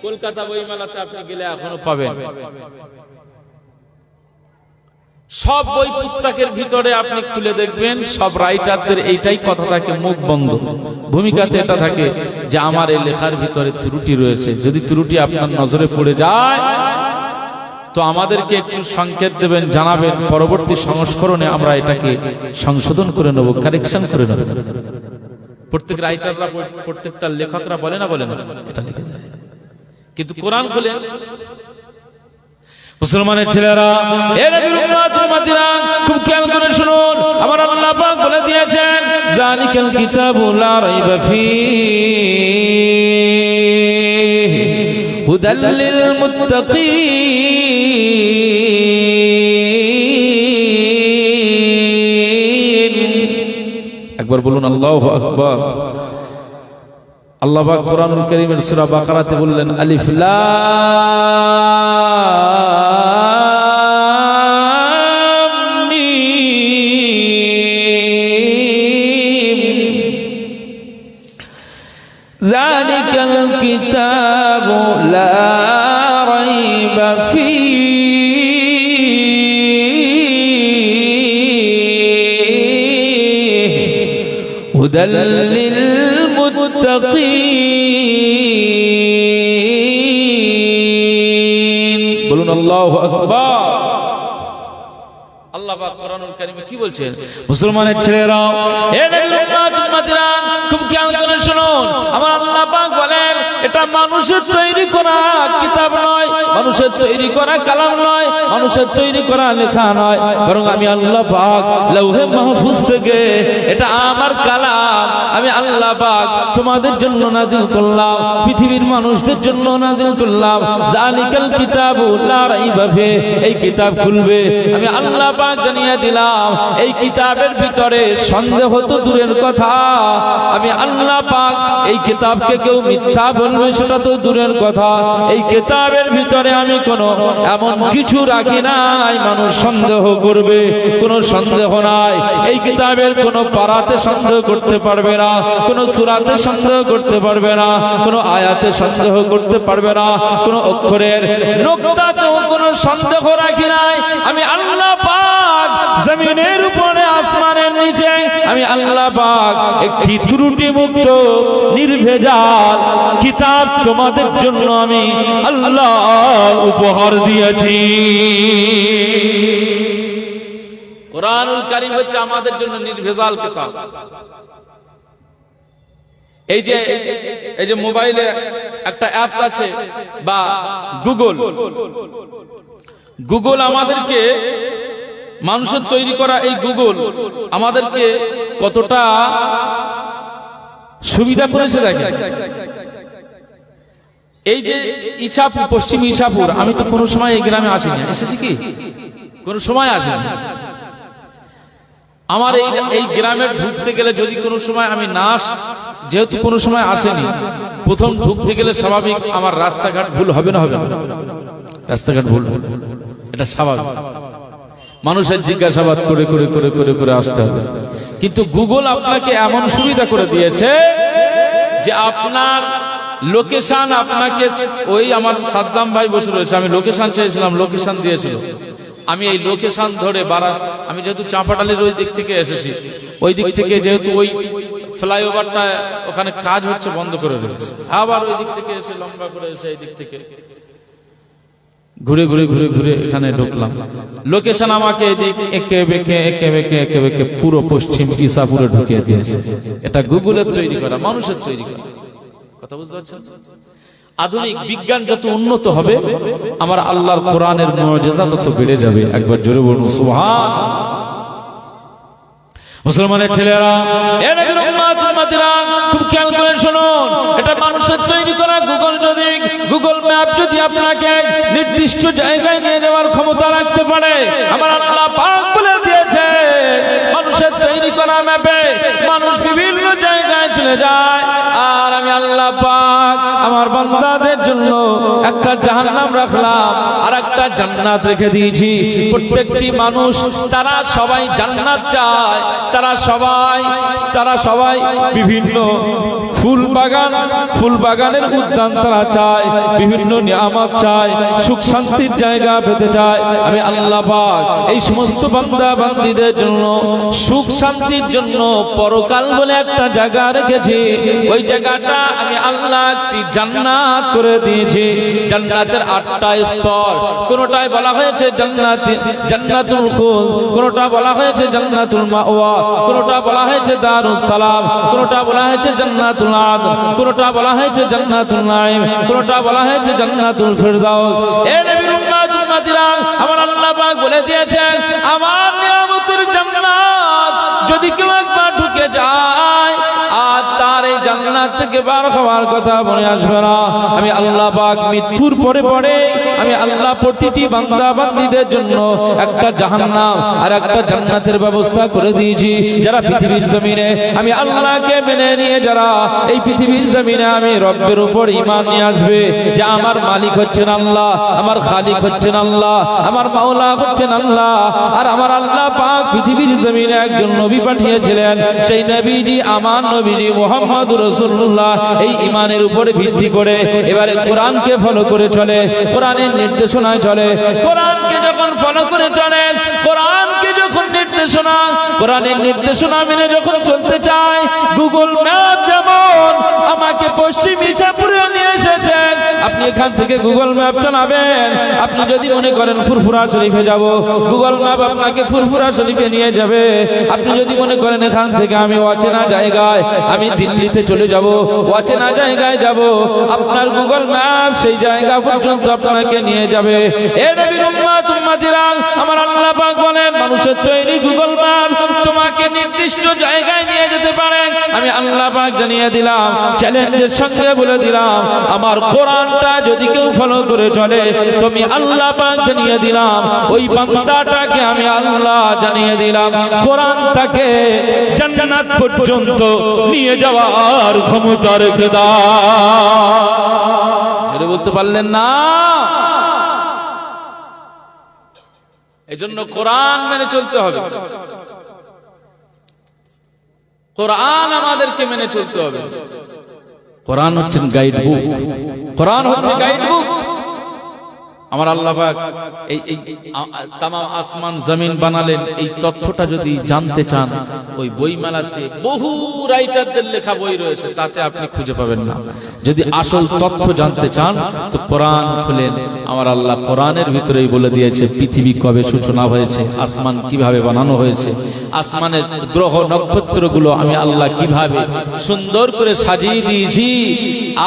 কলকাতা বইমেলাতে আপনি গেলে এখনো পাবেন। সব বই পুস্তকের ভিতরে আপনি খুলে দেখবেন, সব রাইটারদের এইটাই কথা থাকে, মুখ বন্ধ। ভূমিকাতে এটা থাকে যে আমার এই লেখার ভিতরে ত্রুটি রয়েছে। যদি ত্রুটি আপনার নজরে পড়ে যায় তো আমাদেরকে একটু সংকেত দেবেন, জানাবেন। পরবর্তী সংস্করণে আমরা এটাকে সংশোধন করে নেব, কারেকশন করে নেব। প্রত্যেক রাইটাররা, প্রত্যেকটা লেখকরা বলে না এটা লিখে দেয়। কিন্তু কোরআন খুলে মুসলমানের ছেলেরা, এ নবীর উম্মত উম্মতিরা, খুব খেয়াল করে শুনুন। আমার আল্লাহ পাক বলে দিয়েছেন, যালিকাল কিতাবু লা রাইবা ফীহি হুদাল লিল মুত্তাকিন। একবার বলুন আল্লাহু আকবার। আল্লাহ পাক কোরআনুল কারীমের সূরা বাকারাতে বললেন আলিফ লাম মিম যালিকাল কিতাবু লা রাইবা ফীহি হুদাল লিল মুত্তাকিন। বলুন আল্লাহু আকবার। আল্লাহ পাক কোরআনুল কারীমে কি বলছেন? মুসলমানের ছেলেরা, এ নবীর উম্মত উম্মতিরা, খুব খেয়াল করে শুনুন। আমার আল্লাহ পাক বলেন এটা মানুষের তৈরি করা কিতাব নয়, মানুষের তৈরি করা কালাম নয়, মানুষের তৈরি করা লেখা নয়, বরং আমি আল্লাহ পাক লৌহে মাহফুজ থেকে এটা আমার কালাম আমি আল্লাহ পাক তোমাদের জন্য নাজিল করলাম, পৃথিবীর মানুষদের জন্য নাজিল করলাম। যালিকাল কিতাবু লা রাইবা ফিহি, এই কিতাব খুলবে আমি আল্লাহ পাক জানিয়ে দিলাম এই কিতাবের ভিতরে সন্দেহ তো দূরের কথা, আমি আল্লাহ পাক এই কিতাবকে কেউ মিথ্যা বলবে সেটা তো দূরের কথা, এই কিতাবের ভিতরে আমি কোনো এমন কিছু রাখি নাই মানুষ সন্দেহ করবে, কোনো সন্দেহ নাই। এই কিতাবের কোনো পারাতে সন্দেহ করতে পারবে না, কোনো সূরাতে সন্দেহ করতে পারবে না, কোনো আয়াতে সন্দেহ করতে পারবে না, কোনো অক্ষরের নুকতাতেও কোনো সন্দেহ রাখি নাই। আমি আল্লাহ পাক জমিনের উপরে আসমানের নিচে আমি আল্লাহ পাক একটি ত্রুটি মুক্ত নির্ভেজাল কিতাব তোমাদের জন্য আমি আল্লাহ উপহার দিয়েছি। কোরআনুল কারীম হচ্ছে আমাদের জন্য নির্ভেজাল কিতাব। এই যে মোবাইলে একটা অ্যাপস আছে বা গুগল আমাদেরকে, মানুষের তৈরি করা এই গুগল আমাদেরকে কতটা সুবিধা করেছে দেখেন। এই যে ইছাপুর, পশ্চিম ইছাপুর, আমি তো কোনো সময় এই গ্রামে আসিনি, এসেছি কি কোনো সময় আসিনি। আমার এই গ্রামে ঢুকতে গেলে যদি কোনো সময় আমি যেহেতু কোনো সময় আসেনি, প্রথম ঢুকতে গেলে স্বাভাবিক আমার রাস্তাঘাট ভুল হবে না? হবে না? রাস্তাঘাট ভুল, এটা স্বাভাবিক। মানুষের জিজ্ঞাসাবাদ করে করে করে করে করে আসতে হবে। কিন্তু গুগল আপনাকে এমন সুবিধা করে দিয়েছে যে আপনার লোকেশন আপনাকে, ওই আমার সাদ্দাম ভাই বসে রয়েছে, আমি লোকেশন চেয়েছিলাম, লোকেশন দিয়েছিল, আমি এই লোকেশন ধরে আমি যেহেতু চাঁপাটালির ওই দিক থেকে এসেছি, ওই দিক থেকে যেহেতু ওই ফ্লাইওভারটা ওখানে কাজ হচ্ছে বন্ধ করে রেখেছে, আবার ওই দিক থেকে এসে লম্বা করে এসে এই দিক থেকে ঘুরে ঘুরে ঘুরে ঘুরে এখানে ঢুকলাম। লোকেশন আমাকে এদিক একে বেঁকে পুরো পশ্চিম ইসাপুরে ঢুকিয়ে দিয়েছে। এটা গুগলের তৈরি করা, মানুষের তৈরি করা। কথা বুঝতে পারছেন? আধুনিক বিজ্ঞান যত উন্নত হবে আমার আল্লাহর কোরআনের মুজিজা তত বেড়ে যাবে। একবার জোরে বলুন সুবহান। মুসলমানের ছেলেরা, এ নবীর উম্মত উম্মতিরা, খুব খেয়াল করে শুনুন। এটা মানুষের তৈরি করা গুগল ম্যাপ যদি আপনাকে নির্দিষ্ট জায়গায় নিয়ে যাওয়ার ক্ষমতা রাখতে পারে, আমার আল্লাহ পাক বলে দিয়েছে মানুষের তৈরি করা ম্যাপে মানুষ বিভিন্ন জায়গায় চলে যায়, আর আমি আল্লাহ পাক আমার বান্দাদের জন্য একটা জাহান্নাম রাখলাম আর একটা জান্নাত রেখে দিয়েছি। প্রত্যেকটি মানুষ তারা সবাই জান্নাত চায়, তারা সবাই বিভিন্ন ফুল বাগানের উদ্যান তারা চায়, বিভিন্ন নিয়ামত চায়, সুখ শান্তির জায়গা পেতে চায়। আমি আল্লাহ পাক এই সমস্ত বান্দা বান্দীদের জন্য সুখ শান্তির জন্য পরকাল বলে একটা জায়গা রেখেছি। ওই জায়গাটা আমি আল্লাহ একটি জান্নাত করে দিয়েছি। জান্নাতের 8টা স্তর, কোনটায় বলা হয়েছে জান্নাতুল খুলদ, কোনটা বলা হয়েছে জান্নাতুল মাওয়া, কোনটা বলা হয়েছে দারুস সালাম, কোনটা বলা হয়েছে জান্নাতুল আদন, কোনটা বলা হয়েছে জান্নাতুল নাঈম, কোনটা বলা হয়েছে জান্নাতুল ফিরদাউস। এ নবীর উম্মত উম্মতিরা, আমার আল্লাহ পাক বলে দিয়েছেন আমার নিয়ামতের জান্নাত যদি কেউ একবার ঢুকে যায় আর তার এই জান্নাত থেকে বার হওয়ার কথা মনে আসবে না। আমি আল্লাহ পাক মৃত্যুর পরে আমি আল্লাহ প্রতিটি বান্দা বান্দীদের জন্য একটা জাহান্নাম আর একটা জান্নাতের ব্যবস্থা করে দিয়েছি। যারা পৃথিবীর জমিনে আমি আল্লাহকে মেনে নিয়ে যারা এই পৃথিবীর জমিনে আমি রব্বের উপর ঈমান নিয়ে আসবে যে আমার মালিক হচ্ছেন আল্লাহ, আমার খালিক হচ্ছেন আল্লাহ, আমার মাওলা হচ্ছেন আল্লাহ, আর আমার আল্লাহ পাক পৃথিবীর জমিনে একজন নবী পাঠিয়েছিলেন, সেই নবীজি আমার নবীজি মুহাম্মদুর রাসূলুল্লাহ। এই ঈমানের উপরে ভিত্তি করে এবারে কোরআনকে ফলো করে চলে, কোরআনের নির্দেশনায় চলে। কোরআনকে যখন ফলো করে চলে, কোরআনকে যখন নির্দেশনা, কোরআনের নির্দেশনা মেনে যখন চলতে চায়, গুগল ম্যাপ যেমন আমাকে পশ্চিম ইছাপুরে নিয়ে এসেছেন, আপনি এখান থেকে গুগল ম্যাপ চালাবেন। আপনি যদি মনে করেন ফুরফুরা শরীফে যাব, গুগল ম্যাপ আপনাকে ফুরফুরা শরীফে নিয়ে যাবে। আপনি যদি মনে করেন এখান থেকে আমি অচেনা জায়গায়, আমি দিল্লিতে চলে যাব, অচেনা জায়গায় যাব, আপনার গুগল ম্যাপ সেই জায়গা পর্যন্ত আপনাকে নিয়ে যাবে। এ নবীর উম্মত উম্মতিরা, আমার আল্লাহ পাক বলেন মানুষের তৈরি গুগল ম্যাপ তোমাকে নির্দিষ্ট জায়গায় নিয়ে যেতে পারে। আমি আল্লাহ পাক জানিয়ে দিলাম, চ্যালেঞ্জের সঙ্গে বলে দিলাম, আমার কোরআনটা যদি কেউ ফলো করে চলে, তুমি আল্লাহ পাক জানিয়ে দিলাম, ওই বান্দাটাকে আমি আল্লাহ জানিয়ে দিলাম কোরআন তাকে জান্নাত পর্যন্ত নিয়ে যাওয়ার ক্ষমতা রেখে দাও। জোরে বলতে পারলেন না? এজন্য কোরআন মেনে চলতে হবে, কোরআন আমাদেরকে মেনে চলতে হবে। কোরআন হচ্ছে গাইড বুক, কোরআন হচ্ছে গাইড বুক। আমার আল্লাহ পাক এই তামাম আসমান জমিন বানালেন, এই তথ্যটা যদি জানতে চান, ওই বইমেলাতে বহু রাইটারদের লেখা বই রয়েছে, তাতে আপনি খুঁজে পাবেন না। যদি আসল তথ্য জানতে চান তো কোরআন খুলেন। আমার আল্লাহ কোরআনের ভিতরেই বলে দিয়েছে পৃথিবী কবে সূচনা হয়েছে, আসমান কিভাবে বানানো হয়েছে, আসমানের গ্রহ নক্ষত্রগুলো আমি আল্লাহ কিভাবে সুন্দর করে সাজিয়ে দিয়েছি,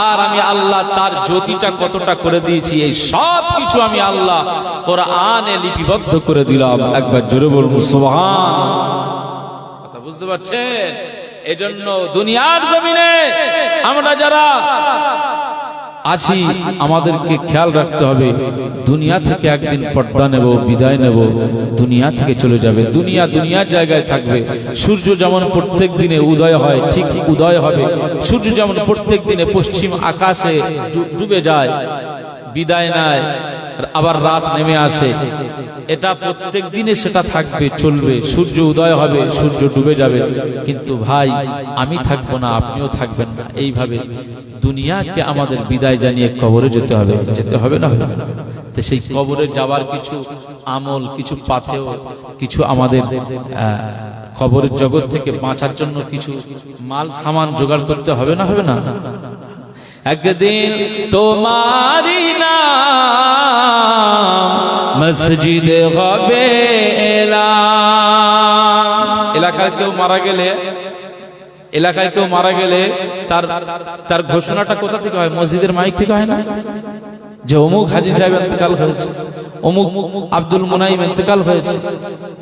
আর আমি আল্লাহ তার জ্যোতিটা কতটা করে দিয়েছি, এই সব কিছু আমি আল্লাহ কোরআনে লিপিবদ্ধ করে দিলাম। একবার জোরে বলুন সুবহান। কথা বুঝতে পারছেন? এজন্য দুনিয়ার জমিনে আমরা যারা আছি আমাদেরকে খেয়াল রাখতে হবে, দুনিয়া থেকে একদিন পর্দা নেব, বিদায় নেব, দুনিয়া থেকে চলে যাবে। দুনিয়া দুনিয়ার জায়গায় থাকবে। সূর্য যেমন প্রত্যেক দিনে উদয় হয়, ঠিক উদয় হবে। সূর্য যেমন প্রত্যেক দিনে পশ্চিম আকাশে ডুবে যায়, বিদায় নেয়, আবার রাত নেমে আসে, এটা প্রত্যেক দিনে সেটা থাকবে, চলবে। সূর্য উদয় হবে, সূর্য ডুবে যাবে, কিন্তু ভাই আমি থাকবো না, আপনিও থাকবেন না। এইভাবে দুনিয়াকে আমাদের বিদায় জানিয়ে কবরে যেতে হবে, যেতে হবে না? তো সেই কবরে যাওয়ার কিছু আমল, কিছু পাথেয়, কিছু আমাদের কবরের জগৎ থেকে বাঁচার জন্য কিছু মাল সামান জোগাড় করতে হবে না? হবে না? একদিন তোমারি নাম মসজিদে হবে এলাকায় কেউ মারা গেলে, এলাকায় কেউ মারা গেলে তার ঘোষণাটা কোথা থেকে হয়? মসজিদের মাইক থেকে হয় না? যে অমুক হাজী সাহেব ইন্তেকাল হয়েছে, অমুক আব্দুল মুনাইম ইন্তেকাল হয়েছে,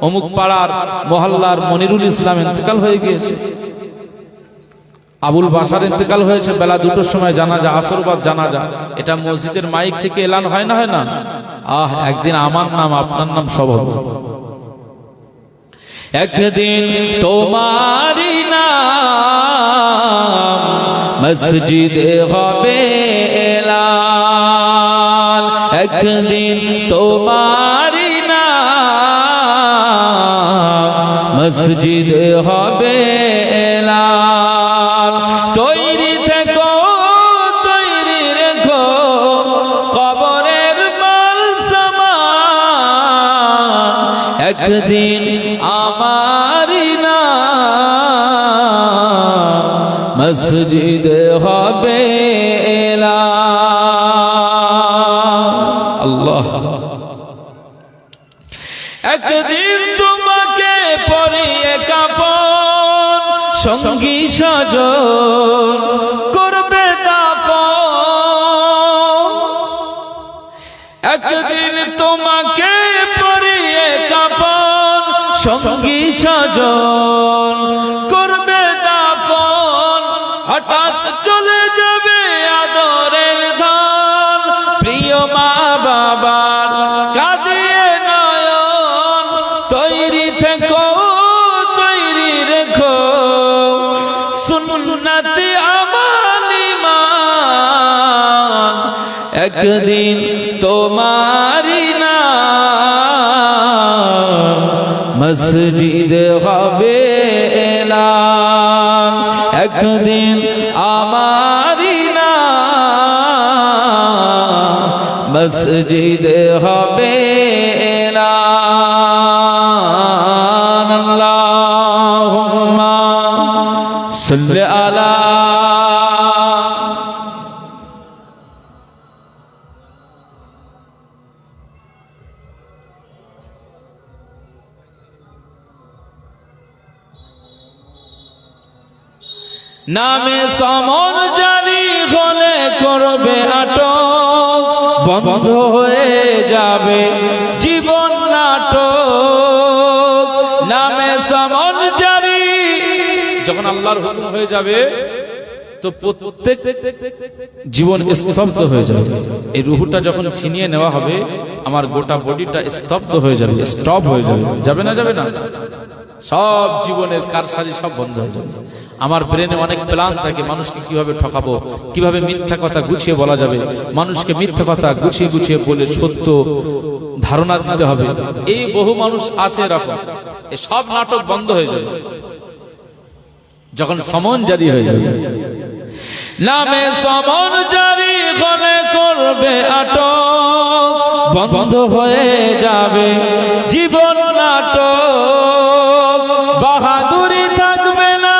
অমুক পাড়ার মহল্লার মনিরুল ইসলাম ইন্তেকাল হয়ে গিয়েছে, আবুল বাসার ইন্তেকাল হয়েছে, বেলা 2টোর সময় জানাজা, আসর বাদ জানাজা। এটা মসজিদের মাইক থেকে এলান হয় না? হয় না? একদিন আমার নাম আপনার নাম সব হবে। একদিন তোমারি নাম মসজিদে হবে এলান, একদিন তোমারি নাম মসজিদে হবে এলান। তৈরি থেকো, তৈরি রেখো কবরের মাল সামান, একদিন আমারি নাম মসজিদে হবে এলান। আল্লাহ, একদিন তোমাকে পরিয়ে কাফন, সঙ্গী সাজন করবে দাফন। একদিন তোমাকে পরিয়ে কাফন, সঙ্গী সাজন করবে দাফন। হঠাৎ চলে যাবে আদরের ধন, প্রিয় মা বাবা একদিন তোমারি নাম মসজিদ হবে এলান, একদিন আমারি নাম মসজিদ হবে এলান। আল্লাহুম্মা সাল্লি আলা নামে সমন জারি হলে করবে আটক, বন্ধ হয়ে যাবে জীবন নাটক। নামে সমন জারি যখন আল্লাহর হুকুম হয়ে যাবে তো প্রত্যেক জীবন স্তব্ধ হয়ে যাবে। এই রুহটা যখন ছিনিয়ে নেওয়া হবে আমার গোটা বডিটা স্তব্ধ হয়ে যাবে, স্টপ হয়ে যাবে। যাবে না? যাবে না? সব জীবনের কারসাজি সব বন্ধ হয়ে যাবে। আমার ব্রেনে অনেক প্ল্যান থাকে, মানুষকে কিভাবে ঠকাবো, কিভাবে মিথ্যা কথা গুছিয়ে বলা যাবে, মানুষকে মিথ্যা কথা গুছিয়ে গুছিয়ে বলে সত্য ধারণা দিতে হবে। এই বহু মানুষ আছে এরকম। এই সব নাটক বন্ধ হয়ে যাবে যখন সমন জারি হয়ে যাবে। নামে সমন জারি হলে করবে আটক, বন্ধ হয়ে যাবে জীবন নাটক। বাহাদুরি থাকবে না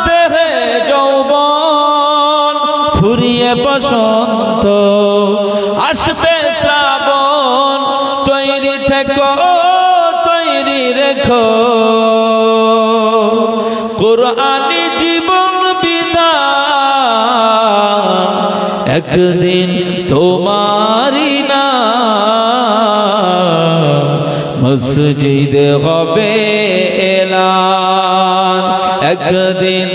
দেহে যৌবন, ফুরিয়ে বসন্ত আসবে শ্রাবণ। তৈরি থেকো তৈরি রেখো কোরআনি জীবন বিধান, একদিন তোমারি নাম মসজিদ হবে এলান, একদিন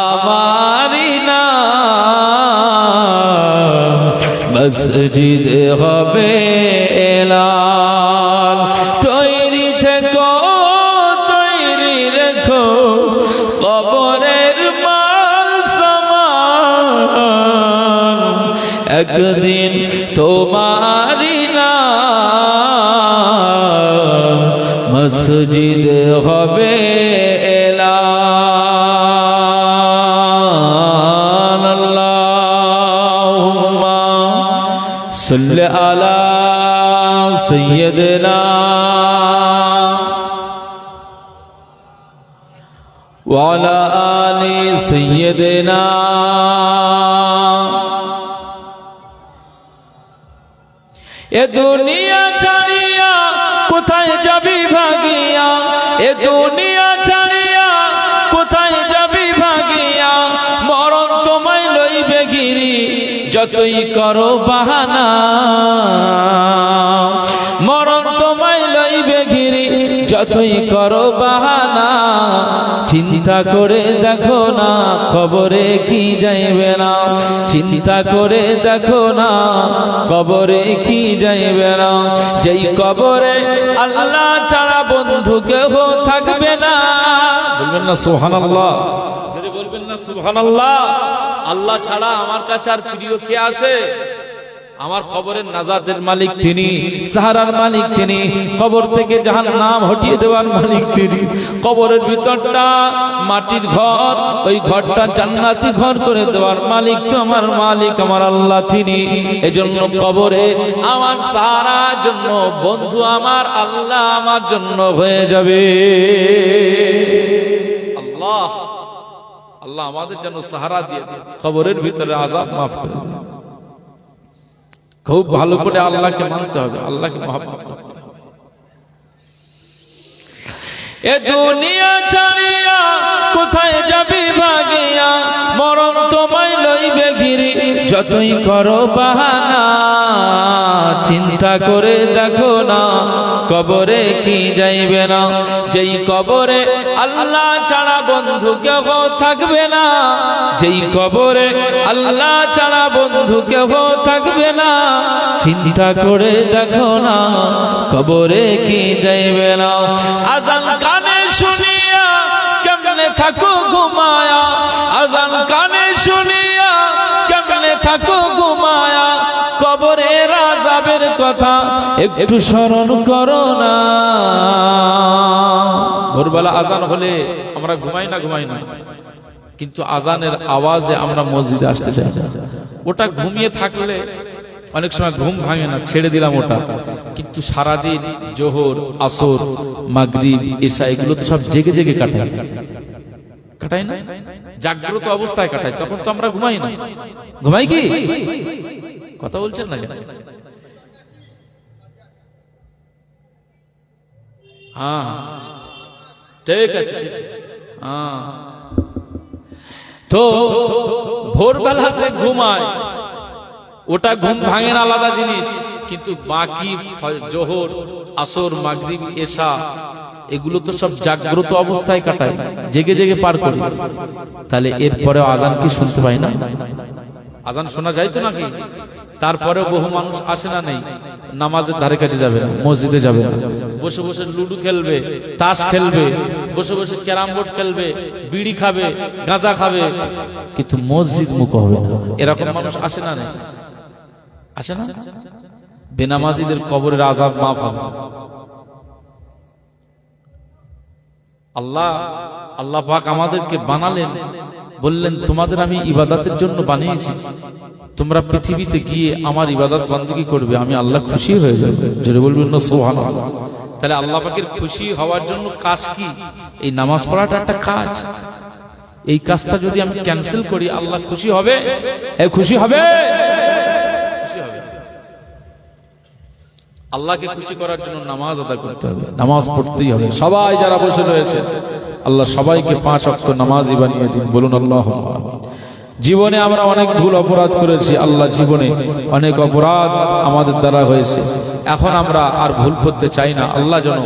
আমারি নাম মসজিদ হবে এলান। তৈরি থেকো তৈরি রেখো কবরের মাল সামান, একদিন তোমারি নাম মসজিদ হবে এলান। আল্লাহুম্মা সাল্লি আলা সাইয়্যিদিনা ওয়া আলা আলি সাইয়্যিদিনা। এ দুনিয়া ছাড়িয়া কোথায় যাবি ভাগিয়া, এ দুনিয়া ছাড়িয়া কোথায় যাবি ভাগিয়া, মরণ তোমায় লইবে ঘিরি যতই করো বাহানা, মরণ তোমায় লইবে ঘিরি যতই করো বাহানা। চিন্তা করে দেখো না কবরে কি যাইবে না, চিন্তা করে দেখো না কবরে কি যাইবে না। যেই কবরে আল্লাহ ছাড়া বন্ধু কেহ থাকবে না। বলবেন না সুবহানাল্লাহ? যদি বলবেন না সুবহানাল্লাহ? আল্লাহ ছাড়া আমার কাছে আর প্রিয় কে আছে? আমার কবরের নাজাতের মালিক তিনি, সাহারার মালিক তিনি, কবর থেকে জাহান্নাম হটিয়ে দেওয়ার মালিক তিনি। কবরের ভিতরটা মাটির ঘর, ওই ঘরটা জান্নাতি ঘর করে দেওয়ার মালিক তো আমার মালিক, আমার আল্লাহ তিনি। এজন্য কবরে আমার সাহারার জন্য বন্ধু আমার আল্লাহ আমার জন্য হয়ে যাবে। আল্লাহ আল্লাহ আমাদের জন্য সাহারা দিয়ে কবরের ভিতরে আযাব মাফ করে দেন। খুব ভালো করে আল্লাহকে মানতে হবে, আল্লাহকে মহব্বত করতে হবে। এ দুনিয়া ছাড়িয়া কোথায় যাবি ভাগিয়া, মরণ তোমায় লইবে ঘিরি যতই করো বাহানা। চিন্তা করে দেখো না কবরে কি যাইবে না, যেই কবরে আল্লাহ ছাড়া বন্ধু কেহ থাকবে না, যেই কবরে আল্লাহ ছাড়া বন্ধু কেহ থাকবে না। চিন্তা করে দেখো না কবরে কি যাইবে না। আজান কানে শুনিয়া কেমনে থাকো ঘুমায়া, আজান কানে শুনিয়া কেমনে থাকো ঘুমায়া, কবর কথা একটু স্মরণ করো না। ভোরবেলা আজান হলে আমরা ঘুমাই না, কিন্তু আজানের আওয়াজে আমরা মসজিদে আসতে চাই। ওটা ঘুমিয়ে থাকলে অনেক সময় ঘুম ভাঙে না, ছেড়ে দিলাম ওটা, কিন্তু সারাদিন জোহর, আসর, মাগরিব, ইশা এগুলো তো সব জেগে জেগে কাটাই না, জাগ্রত অবস্থায় কাটাই, তখন তো আমরা ঘুমাই না। ঘুমাই কি? কথা বলছেন না কেন? হ্যাঁ ঠিক আছে, হ্যাঁ। তো ভোরবেলাতে ঘুমায়, ওটা ঘুম ভাঙেন আলাদা জিনিস, কিন্তু বাকি জোহর, আসর, মাগরিব, এশা এগুলো তো সব জাগ্রত অবস্থায় কাটায়, জেগে জেগে পার করি। তাহলে এরপরেও আজান কি শুনতে পাই না? আজান শোনা যায় তো নাকি? তারপরেও বহু মানুষ আসে না, নেই, নামাজের ধারে কাছে যাবে না, মসজিদে যাবে না, বসে বসে লুডু খেলবে, তাস খেলবে, বসে বসে ক্যারাম বোর্ড খেলবে, বিড়ি খাবে, গাঁজা খাবে, কিন্তু মসজিদ মুখ হবে না। এরকম মানুষ আসে না, নেই? আসে না? বেনামাজিদের কবরের আযাব মাফ হবে। আল্লাহ পাক আমাদেরকে বানালেন, বললেন তোমাদের আমি ইবাদতের জন্য বানিয়েছি, তোমরা পৃথিবীতে গিয়ে আমার ইবাদত বندگی করবে, আমি আল্লাহ খুশি হয়ে যাব। জোরে বলবেন না সুবহানাল্লাহ। তাহলে আল্লাহ পাকের খুশি হওয়ার জন্য কাজ কি? এই নামাজ পড়াটা একটা কাজ। এই কাজটা যদি আমি ক্যান্সেল করি, আল্লাহ খুশি হবে? খুশি হবে? আল্লাহকে খুশি করার জন্য নামাজ আদায় করতে হবে, নামাজ পড়তেই হবে। সবাই যারা বসে রয়েছে, আল্লাহ সবাইকে 5 ওয়াক্ত নামাজি বানিয়ে দিন, বলুন আল্লাহুম্মা আমিন। জীবনে আমরা অনেক ভুল অপরাধ করেছি, আল্লাহ জীবনে অনেক অপরাধ আমাদের দ্বারা হয়েছে, এখন আমরা আর ভুল করতে চাই না। আল্লাহ যেন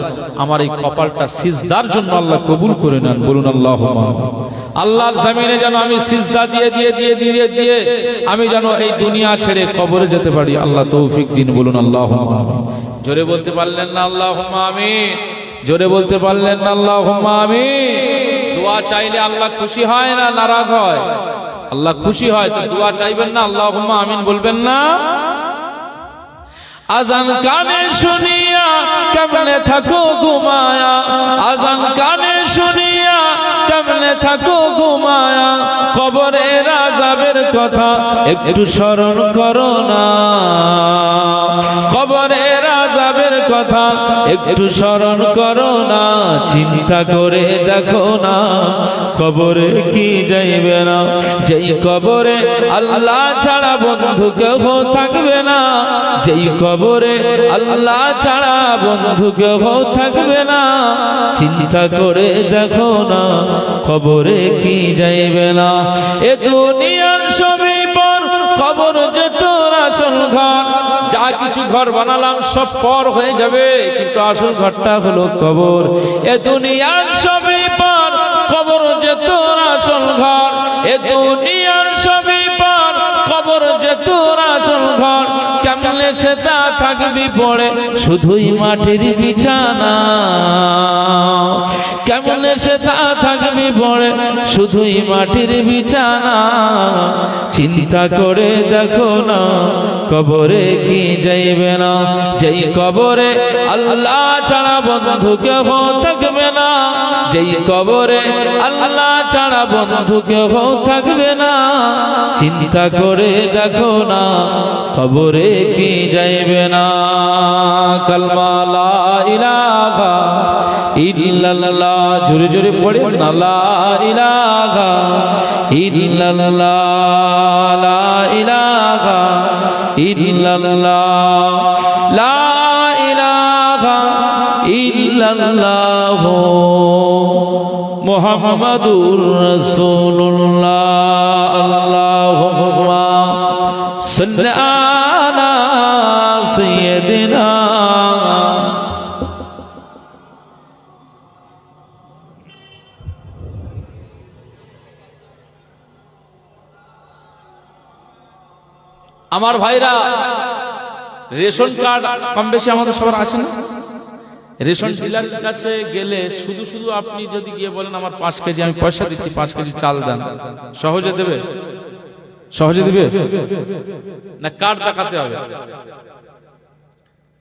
আমার এই কপালটা সিজদার জন্য আল্লাহ কবুল করে নেন, বলুন আল্লাহুম্মা আমিন। আল্লাহর জমিনে যেন আমি সিজদা দিয়ে দিয়ে দিয়ে দিয়ে দিয়ে আমি যেন এই দুনিয়া ছেড়ে কবরে যেতে পারি, আল্লাহ তৌফিক দিন, বলুন আল্লাহুম্মা আমিন। জোরে বলতে পারলেন না আল্লাহুম্মা আমিন? জোরে বলতে পারলেন না আল্লাহুম্মা আমিন? দোয়া চাইলে আল্লাহ খুশি হয় না নারাজ হয়? আল্লাহ খুশি হয়, তো দোয়া চাইবেন না, আল্লাহুম্মা আমিন বলবেন না? আজান কানে শুনিয়া কেমনে থাকো ঘুমায়া, আজান কানে শুনিয়া কেমনে থাকো ঘুমায়া, কবরের আযাবের কথা একটু স্মরণ করো না, কবরের আযাবের কথা একটু স্মরণ করো না, চিন্তা করে দেখো না কবরে কি যাইবে না, যেই কবরে আল্লাহ ছাড়া বন্ধু কেউ থাকবে না, যেই কবরে আল্লাহ ছাড়া বন্ধু কেউ থাকবে না, চিন্তা করে দেখো না কবরে কি যাইবে না। এ দুনিয়ার সবই পর, কবর যে তোর আসল ঘর, যা কিছু ঘর বানালাম সব পর হয়ে যাবে, কিন্তু আসল ঘরটা হলো কবর। এ দুনিয়ার সবই পর, কবর যে তোর আসল ঘর, এ দুনিয়ার সবই পর, কবর যে তোর আসল ঘর, কেমনে সেটা থাকবি পড়ে শুধুই মাটির বিছানা, কেমনে সেটা থাকবি পড়ে শুধুই মাটির বিছানা, চিন্তা করে দেখো না কবরে কি যাইবে না, যেই কবরে আল্লাহ ছাড়া বন্ধু কেউ থাকবে না, যেই কবরে আল্লাহ ছাড়া বন্ধু কেউ থাকবে না, চিন্তা করে দেখো না কবরে কি যাইবে না। কালমা লা ইলাহা ইল্লাল্লাহ, জোরে জোরে পড়ে না, লা ইলাহা ইল্লাল্লাহ, লা ইলাহা ইল্লাল্লাহ, লা ইলাহা ইল্লাল্লাহ, মুহাম্মাদুর রাসূলুল্লাহ। আল্লাহুম্মা সাল্লি আলা সাইয়্যিদিনা। আমার ভাইরা, রেশন কার্ড কম বেশি আমাদের সবার আছে না? রেশন ডিলারের কাছে গেলে শুধু শুধু আপনি যদি গিয়ে বলেন আমার 5 কেজি আমি পয়সা দিচ্ছি, 5 কেজি চাল দেন, সহজে দেবে? সহজে দিবে না? কার্ড দেখাতে হবে।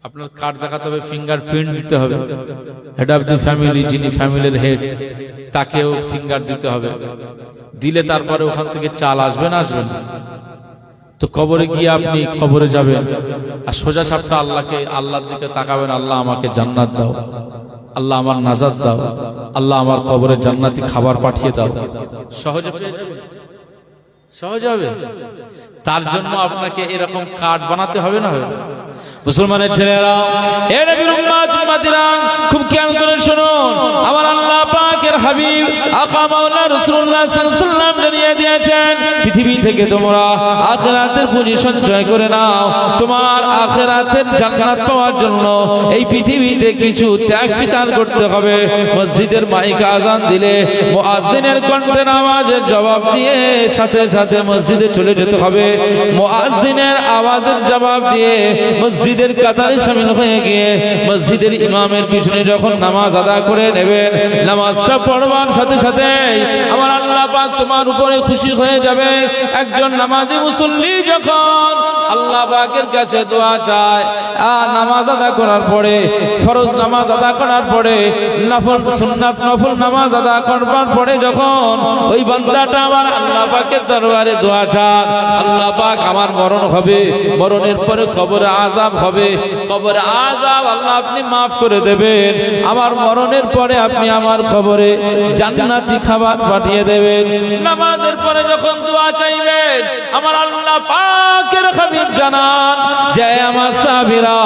আপনার কার্ড দেখাতে হবে, ফিঙ্গারপ্রিন্ট দিতে হবে, হেড অফ দি ফ্যামিলি, যিনি ফ্যামিলির হেড, তাকেও ফিঙ্গার দিতে হবে। দিলে তারপরে ওখান থেকে চাল আসবে না আসবে না? তো কবরে গিয়ে আপনি কবরে যাবেন আর সোজা সাপটা আল্লাহর দিকে তাকাবেন, আল্লাহ আমাকে জান্নাত দাও, আল্লাহ আমার নাজাত দাও, আল্লাহ আমার কবরে জান্নাতি খাবার পাঠিয়ে দাও। সহজে পেয়ে যাবে, সহজ হবে। তার জন্য আপনাকে এরকম কার্ড বানাতে হবে না? মুসলমানের ছেলেরা, এ নবীর উম্মত উম্মতিরা, খুব খেয়াল করে শুনুন। আমার আল্লাহ পাকের হাবিব আকা মাওলানা রাসূলুল্লাহ সাল্লাল্লাহু আলাইহি ওয়াসাল্লাম জানিয়ে দিয়েছেন, পৃথিবী থেকে তোমরা আখিরাতের পুঁজি সঞ্চয় করে নাও। তোমার আখিরাতের জান্নাত পাওয়ার জন্য এই পৃথিবীতে কিছু ত্যাগ স্বীকার করতে হবে। মসজিদের মাইক আযান দিলে মুয়াজ্জিনের কণ্ঠে নামাজের জবাব দিয়ে সাথে সাথে মসজিদে চলে যেতে হবে। মুয়াজ্জিনের আওয়াজের জবাব দিয়ে মসজিদের কাতারে শামিল হয়ে গিয়ে মসজিদের ইমামের পিছনে যখন নামাজ আদায় করে নেবেন, নামাজটা পড়বার সাথে সাথে আমার আল্লাহ পাক তোমার উপরে খুশি হয়ে যাবে। একজন নামাজি মুসল্লি যখন আল্লাহ পাকের কাছে দোয়া চায়, নামাজ আদায় করার পরে, ফরজ নামাজ আদায় করার পরে, নফল সুন্নাত নফল নামাজ আদায় করবার পরে যখন ওই বান্দাটা আমার আল্লাহ পাকের দরবারে দোয়া চায়, আল্লাহ পাক আমার মরণ হবে, মরণের পরে কবরে আযাব হবে, কবরে আযাব আল্লাহ আপনি মাফ করে দেবেন, আমার মরণের পরে আপনি আমার কবরে জান্নাতি খাবার পাঠিয়ে দেবেন। নামাজের পরে যখন দোয়া চাইবেন, আমার আল্লাহ পাকের হাবিব জানান যে আমার সাহাবীরা,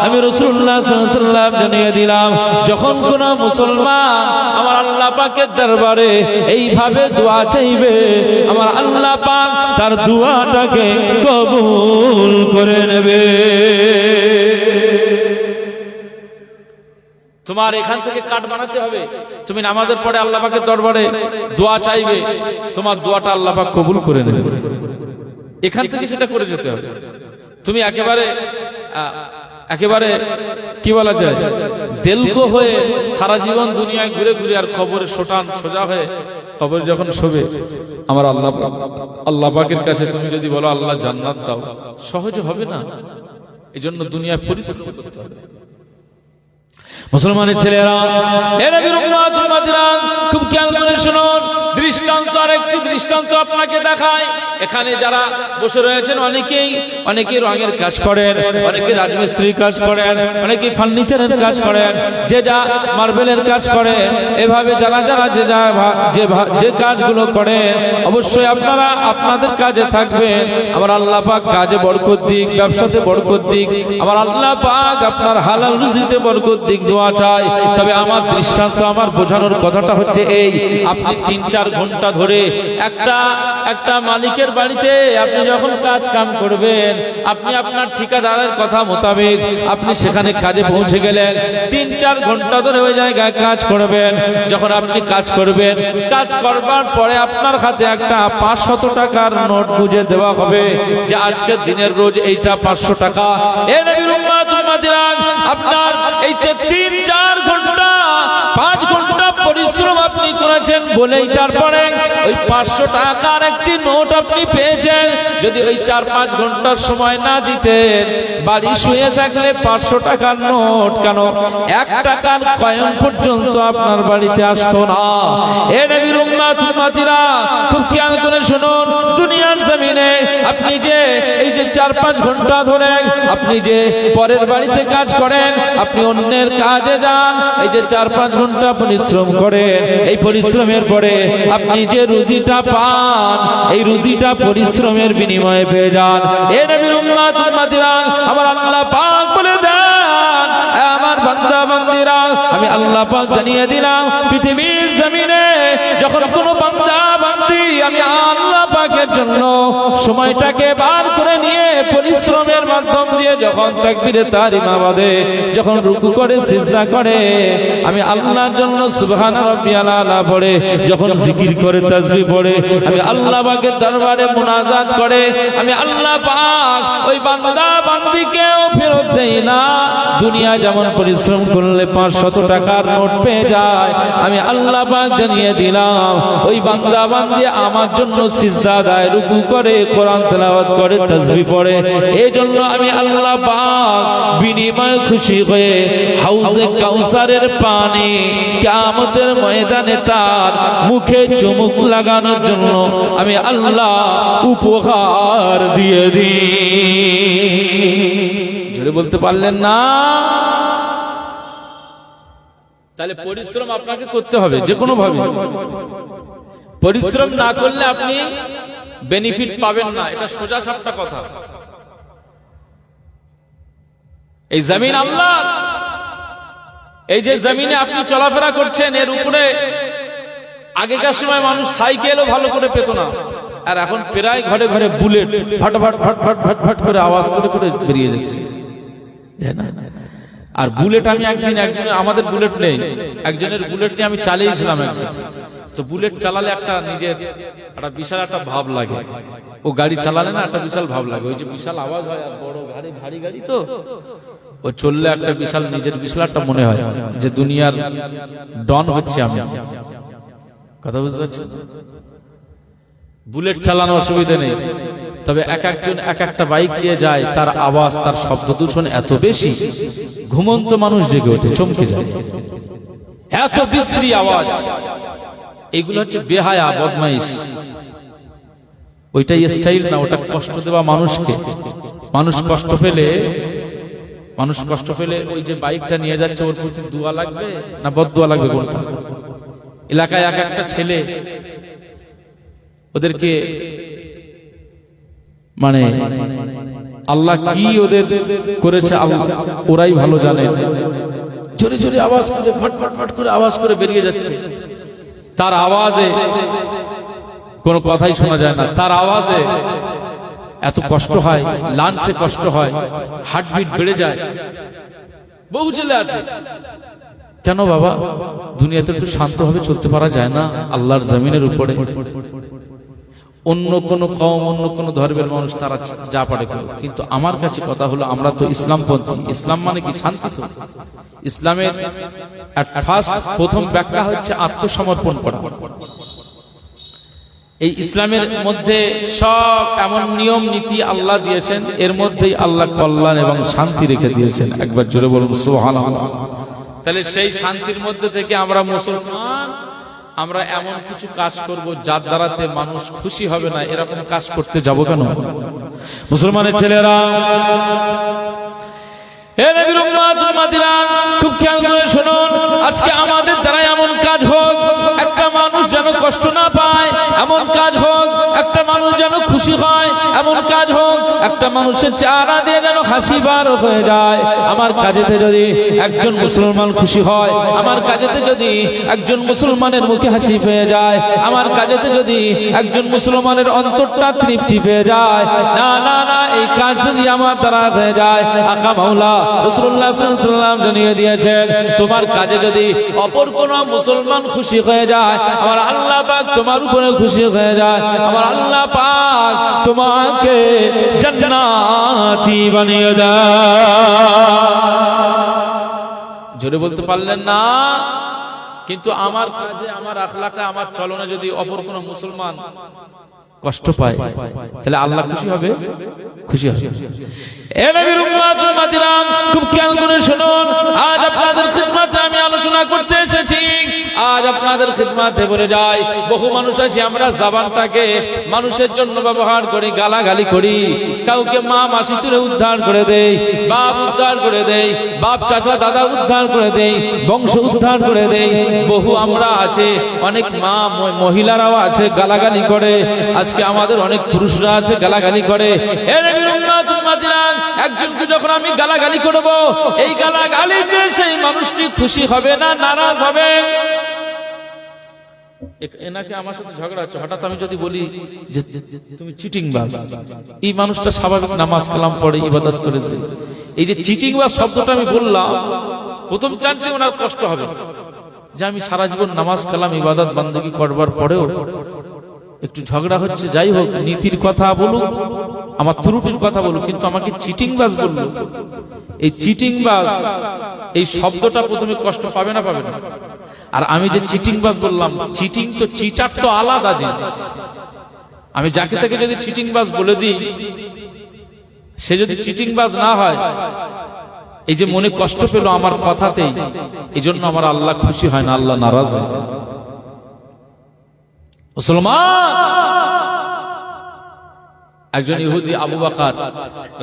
আমি রাসূলুল্লাহ সাল্লাল্লাহু আলাইহি ওয়াসাল্লাম জানিয়ে দিলাম, যখন কোন মুসলমান আমার আল্লাহ পাকের দরবারে এইভাবে দোয়া চাইবে, আমার আল্লাহ পাক তার দোয়াটাকে কবুল করে নেবে। তোমার এখান থেকে কার্ড বানাতে হবে। তুমি নামাজের পরে আল্লাহ পাকের দরবারে দোয়া চাইবে, তোমার দোয়াটা আল্লাহ পাক কবুল করে নেবে। এখান থেকে সেটা করে যেতে হবে। তুমি একেবারে কি বলা যায়, দেলকো হয়ে সারা জীবন দুনিয়ায় ঘুরে ঘুরে আর খবরে সোজা হয়ে কবরে যখন শোবে, আমার আল্লাহ পাকের কাছে তুমি যদি বলো আল্লাহ জান্নাত দাও, সহজ হবে না। এই জন্য দুনিয়ায় পরিশ্রম করতে হবে। মুসলমানের ছেলেরা, এ নবীর উম্মত উম্মতিরা, খুব খেয়াল করে শুনুন। দৃষ্টান্ত, আর একটি দৃষ্টান্ত আপনাকে দেখায়। এখানে যারা বসে রয়েছেন অনেকেই রঙের কাজ করেন, অনেকে রাজমিস্ত্রির কাজ করেন, অনেকে ফার্নিচারের কাজ করেন, যে যা মার্বেলের কাজ করেন। এভাবে যারা যে কাজগুলো করেন, অবশ্যই আপনারা আপনাদের কাজে থাকবেন। আমার আল্লাহ পাক কাজে বরকত দিক, ব্যবসাতে বরকত দিক, আমার আল্লাহ পাক আপনার হালাল রুজিতে বরকত দিক, দোয়া চাই। তবে আমার দৃষ্টান্ত, আমার বোঝানোর কথাটা হচ্ছে এই, আপনি 3-4 ঘন্টা ধরে একটা মালিকের বাড়িতে আপনি যখন কাজ কাম করবেন, আপনি আপনার ঠিকাদারের কথা মোতাবেক আপনি সেখানে কাজে পৌঁছে গেলেন, 3-4 ঘন্টা ধরে ওই জায়গায় কাজ করবেন। যখন আপনি কাজ করবেন, কাজ করবার পরে আপনার হাতে একটা 500 টাকার নোট গুঁজে দেওয়া হবে যে আজকের দিনের রোজ এইটা 500 টাকা। এ নবীর উম্মত উম্মতিরা, আপনার এই যে 3-4 ঘন্টা 5 ঘন্টা পরিশ্রম আপনি করেছেন বলেই তারপরে ওই 500 টাকার একটি নোট আপনি পেয়েছেন। যদি ওই 4-5 ঘন্টার সময় না দিতেন, বাড়ি শুয়ে থাকলে 500 টাকার নোট কেন 1 টাকার কয়েন পর্যন্ত আপনার বাড়িতে আসতো না। এ নবীর উম্মত উম্মতিরা, খুব খেয়াল করে শুনুন। দুনিয়ার জমিনে আপনি যে এই যে 4-5 ঘন্টা ধরে আপনি যে পরের বাড়িতে কাজ করেন, আপনি অন্যের কাজে যান, এই যে 4-5 ঘন্টা পরিশ্রম করেন, এই পরিশ্রমের পরে আপনি যে রুজিটা পান, এই রুজিটা পরিশ্রমের বিনিময়ে পেয়ে যান। এ নবীর উম্মত উম্মতিরা, আমার আল্লাহ পাক বলে দেন, আমার বান্দা বান্দীরা, আমি আল্লাহ পাক জানিয়ে দিলাম, পৃথিবীর জমিনে যখন কোনো বান্দা বান্দী আমি আল্লাহ পাকের জন্য সময়টাকে বার করে নিয়ে পরিশ্রমের মাধ্যম দিয়ে যখন তাকবীরে তাহরিমা বাঁধে, যখন রুকু করে সিজদা করে, আমি আল্লাহর জন্য সুবহানা রাব্বিয়াল আলা পড়ে, যখন জিকির করে তাসবিহ পড়ে, আমি আল্লাহ পাকের দরবারে মুনাজাত করে, আমি আল্লাহ পাক ওই বান্দা বান্দীকেও ফেরত দেই না। দুনিয়া যেমন পরিশ্রম করলে 500 টাকার নোট পেয়ে যায়, আমি আল্লাহ পাক জানিয়ে দিলাম, ওই বান্দা বান্দী আমার জন্য সিজদা দেয়, রুকু করে, কোরআন তেলাওয়াত করে, তাসবিহ পড়ে, এই জন্য আমি আল্লাহ পাক বিনিময় খুশি হয়ে হাউজে কাউসারের পানি কিয়ামতের ময়দানে তার মুখে চুমুক লাগানোর জন্য আমি আল্লাহ উপহার দিয়ে দিই। জোরে বলতে পারলেন না? তাহলে পরিশ্রম আপনাকে করতে হবে যে কোনো ভাবে। পরিশ্রম না করলে আপনি বেনিফিট পাবেন না, এটা সোজা সাপটা কথা। এই জমিন আল্লাহর, এই যে জমিনে আপনি চলাফেরা করছেন এর উপরে আগেকার সময় মানুষ সাইকেলও ভালো করে পেত না, আর এখন প্রায় ঘরে ঘরে বুলেট ফট ফট ফট ফট ফট ফট করে আওয়াজ করে করে বেরিয়ে যাচ্ছে। আর বুলেট আমি একজনের আমাদের বুলেট নেই, একজনের বুলেট নিয়ে আমি চালিয়েছিলাম একদিন। তো বুলেট চালালে একটা নিজের একটা বিশাল একটা ভাব লাগে, ও গাড়ি চালালে না একটা বিশাল ভাব লাগে, ওই যে বিশাল আওয়াজ হয় আর বড় গাড়ি ভারী গাড়ি, তো ও চললে একটা বিশাল নিজের বিশাল একটা মনে হয় যে দুনিয়ার ডন হচ্ছে আমি। কথা বুঝতে পারছেন? বুলেট চালানো অসুবিধা নেই, তবে এক একজন এক একটা বাইক নিয়ে যায়, তার আওয়াজ তার শব্দ দূষণ এত বেশি, ঘুমন্ত মানুষ জেগে ওঠে, চমকে যায়, এত বিশ্রী আওয়াজ। এগুলো হচ্ছে বেহায়া বদমাইশ, ওইটাই স্টাইল না, ওটা কষ্ট দেওয়া মানুষকে। মানুষ কষ্ট পেলে ওই যে বাইকটা নিয়ে যাচ্ছে ওর প্রতি দোয়া লাগবে না বদদোয়া লাগবে কোনটা? এলাকায় এক একটা ছেলে ওদেরকে মানে আল্লাহ কি ওদের করেছে ওরাই ভালো জানে, জোরে জোরে আওয়াজ করে ফট ফট ফট করে আওয়াজ করে বেরিয়ে যাচ্ছে, তার আওয়াজে কোনো কথাই শোনা যায় না, তার আওয়াজে এত কষ্ট হয়, লাঞ্চে কষ্ট হয়, হার্টবিট বেড়ে যায়। বহু ছেলে আছে। কেন বাবা? দুনিয়াতে একটু শান্তভাবে চলতে পারা যায় না আল্লাহর জমিনের উপরে? অন্য কোন কওম, অন্য কোন ধর্মের মানুষ তারা যা পারে করে, কিন্তু আমার কাছে কথা হলো আমরা তো ইসলামপন্থী। ইসলাম মানে কি? শান্তি। তো ইসলামের প্রথম ব্যাখ্যা হচ্ছে আত্মসমর্পণ করা। এই ইসলামের মধ্যে সব এমন নিয়ম নীতি আল্লাহ দিয়েছেন, এর মধ্যেই আল্লাহ কল্যাণ এবং শান্তি রেখে দিয়েছেন। একবার জোরে বলুন সুবহানাল্লাহ। তাহলে সেই শান্তির মধ্যে থেকে আমরা মুসলমান, আমরা এমন কিছু কাজ করব যার দ্বারাতে মানুষ খুশি হবে না, এরকম কাজ করতে যাব কেন? মুসলমানের ছেলেরা, খুব খেয়াল করে শুনুন, আজকে আমাদের দ্বারা এমন কাজ হোক একটা মানুষ যেন কষ্ট না পায়, এমন কাজ হোক একটা মানুষ যেন খুশি হয়, এমন কাজ হোক একটা মানুষের চেহারা দিয়ে যেন হাসি বার হয়ে যায়। আমার কাজেতে যদি একজন মুসলমান খুশি হয়, আমার কাজেতে যদি একজন মুসলমানের মুখে হাসি পেয়ে যায়, আমার কাজেতে যদি একজন মুসলমানের অন্তরটা তৃপ্তি পেয়ে যায়, না না না, এই কাজ যদি আমার দ্বারা হয়ে যায়, আকা মাওলা রাসূলুল্লাহ সাল্লাল্লাহু আলাইহি ওয়াসাল্লাম জানিয়ে দিয়েছেন, তোমার কাজে যদি অপর কোন মুসলমান খুশি হয়ে যায়, আমার আল্লাহ পাক তোমার উপরে খুশি হয়ে যায়, আমার আল্লাহ পাক তোমাকে জান্নাতি বানিয়ে দেয়। জোরে বলতে পারলেন না? কিন্তু আমার কাজে, আমার আখলাকে, আমার চলনে যদি অপর কোন মুসলমান কষ্ট পায়, তাহলে আল্লাহ খুশি হবে? খুশি হবে। এ নবীর উম্মত উম্মতিরা, খুব খেয়াল করে শুনুন, আজ আপনাদের খিদমতে আমি আলোচনা করতে এসেছি। আজ আপনাদের খিদমতে বলে যাই, বহু মানুষ আছে আমরা জবানটাকে মানুষের জন্য ব্যবহার করি, গালাগালি করি, কাউকে মা মাসি তুলে উদ্ধার করে দেই, বাপ উদ্ধার করে দেই, বাপ চাচা দাদা উদ্ধার করে দেই, বংশ উদ্ধার করে দেই। বহু আমরা আছে, অনেক মা মহিলারাও আছে গালাগালি করে, আজকে আমাদের অনেক পুরুষরা আছে গালাগালি করে। এর একজনকে যখন আমি গালাগালি করব, এই গালাগালিতে সেই মানুষটি খুশি হবে না নারাজ হবে? এনাকে আমার সাথে ঝগড়া হচ্ছে, হঠাৎ আমি যদি বলি যে তুমি চিটিংবাজ, এই মানুষটা স্বাভাবিক নামাজ কালাম পড়ে ইবাদত করেছে, এই যে চিটিংবাজ শব্দটা আমি বললাম, প্রথম চান্সে ওনার কষ্ট হবে যে আমি সারা জীবন নামাজ কালাম ইবাদত বান্দেগী করবার পরেও একটু ঝগড়া হচ্ছে। যাই হোক, নীতির কথা বলুক, আমার ত্রুটির কথা বলুক, কিন্তু আমাকে চিটিংবাজ বললো। এই চিটিংবাজ এই শব্দটা প্রথমে কষ্ট পাবে না? পাবে না। আর আমি যে চিটিংবাজ বললাম, চিটিং তো চিটার তো আলাদা জিনিস। আমি যাকে তাকে যদি চিটিংবাজ বলে দিই, সে যদি চিটিংবাজ না হয়, এই যে মনে কষ্ট পেল আমার কথাতেই, এই জন্য আমার আল্লাহ খুশি হয় না, আল্লাহ নারাজ হয়। মুসলমান, একজন ইহুদি আবু বকর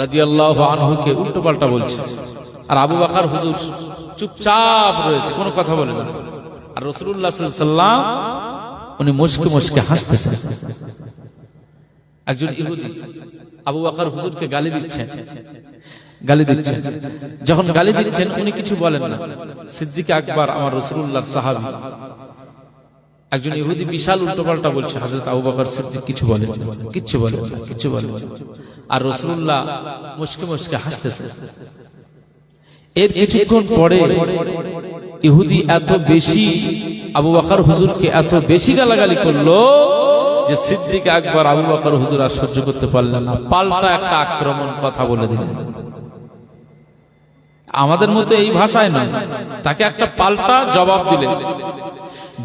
রাদিয়াল্লাহু আনহুকে উল্টো পাল্টা বলছে, আর আবু বকর হুজুর চুপচাপ রয়েছে, কোনো কথা বলে না। আর রাসূলুল্লাহ সাল্লাল্লাহু আলাইহি ওয়াসাল্লাম উনি মুস্কে মুস্কে হাসতেছেন। একজন ইহুদি আবু বকর হুজুরকে গালি দিচ্ছেন। যখন গালি দিচ্ছেন উনি কিছু বলেন না। সিদ্দিক আকবর আমার রাসূলুল্লাহর সাহাবী, একজন ইহুদি বিশাল উল্টোপাল্টা বলছে, হযরত আবু বকর সিদ্দিক কিছু বলেন না, কিচ্ছু বলেন না। আর রাসূলুল্লাহ মুস্কে মুস্কে হাসতেছেন। এর কিছুক্ষণ পরে ইহুদি এত বেশি আবু বকর হুজুরকে এত বেশি গালাগালি করলো যে সিদ্দিক আকবর আবু বকর হুজুর আর সহ্য করতে পারলেন না, পাল্টা একটা আক্রমণ কথা বলে দিলেন। আমাদের মতো এই ভাষায় নয়, তাকে একটা পাল্টা জবাব দিলেন।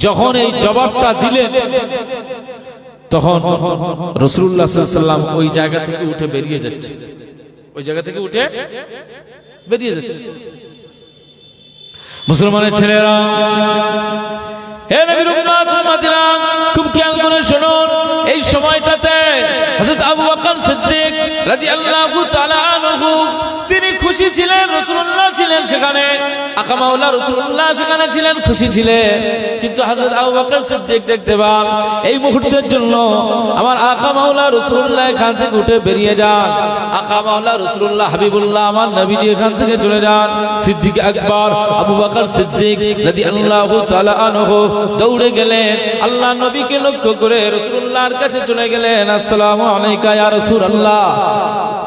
যখন এই জবাবটা দিলেন তখন রাসূলুল্লাহ সাল্লাল্লাহু আলাইহি ওয়াসাল্লাম ওই জায়গা থেকে উঠে বেরিয়ে যাচ্ছে। মুসলমানের ছেলেরা, হে নবীর উম্মত উম্মতিরা, খুব খেয়াল করে শুনুন। এই সময়টাতে হযরত আবু বকর সিদ্দিক রাদিয়াল্লাহু তাআলা আনহু তিনি খুশি ছিলেন, রাসূলুল্লাহ ছিলেন সেখানে, আকা মাওলা রাসূলুল্লাহ সেখানে ছিলেন, খুশি ছিলেন। কিন্তু হযরত আবু বকর সিদ্দিক দেখতে পান এই মুহূর্তের জন্য আমার আকা মাওলা রাসূলুল্লাহ এখান থেকে উঠে বেরিয়ে যান, আকা মাওলা রাসূলুল্লাহ হাবিবুল্লাহ আমার নবীজি এখান থেকে চলে যান। সিদ্দিক আকবর আবু বকর সিদ্দিক রাদিয়াল্লাহু তাআলা আনহু দৌড়ে গেলেন, আল্লাহ নবীকে লক্ষ্য করে রাসূলুল্লাহর কাছে চলে গেলেন। আসসালামু আলাইকা ইয়া রাসূলুল্লাহ,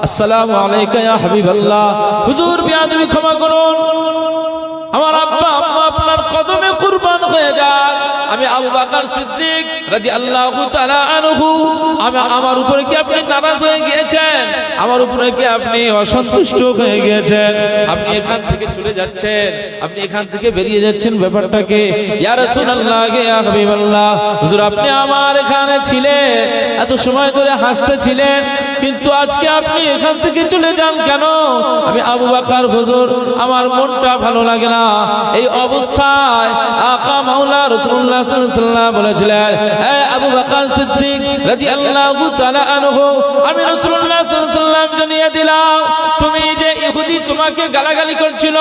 আসসালামু আলাইকা ইয়া হাবিবাল্লাহ। হুজুর বিয়াদবি ক্ষমা করুন, আমার আব্বা আম্মা আপনার কদমে কুরবান হয়ে যাক। আমি আবু বকর সিদ্দিক রাদিয়াল্লাহু তাআলা আনহু, আমার উপরে কি আপনি নারাজ হয়ে গিয়েছেন? আমার উপরে কি আপনি অসন্তুষ্ট হয়ে গিয়েছেন? আপনি এখান থেকে চলে যাচ্ছেন, আপনি এখান থেকে বেরিয়ে যাচ্ছেন, ব্যাপারটাকে ইয়া রাসূলুল্লাহ ইয়া হাবিবাল্লাহ। হুজুর আপনি আমার এখানে ছিলেন, এত সময় ধরে হাসতেছিলেন, কিন্তু আজকে আপনি এখান থেকে চলে যান কেন? আমি আবু বকর হুজুর, আমার মনটা ভালো লাগে না। এই অবস্থায় আকা মাওলা রাসূলুল্লাহ সাল্লাল্লাহু আলাইহি ওয়াসাল্লাম বলেছিলেন, হে আবু বকর সিদ্দিক রাদিয়াল্লাহু তাআলা আনহু, আমি রাসূলুল্লাহ সাল্লাল্লাহু আলাইহি ওয়াসাল্লাম জানিয়ে দিলাম, তুমি যে ইহুদি তোমাকে গালাগালি করছিল,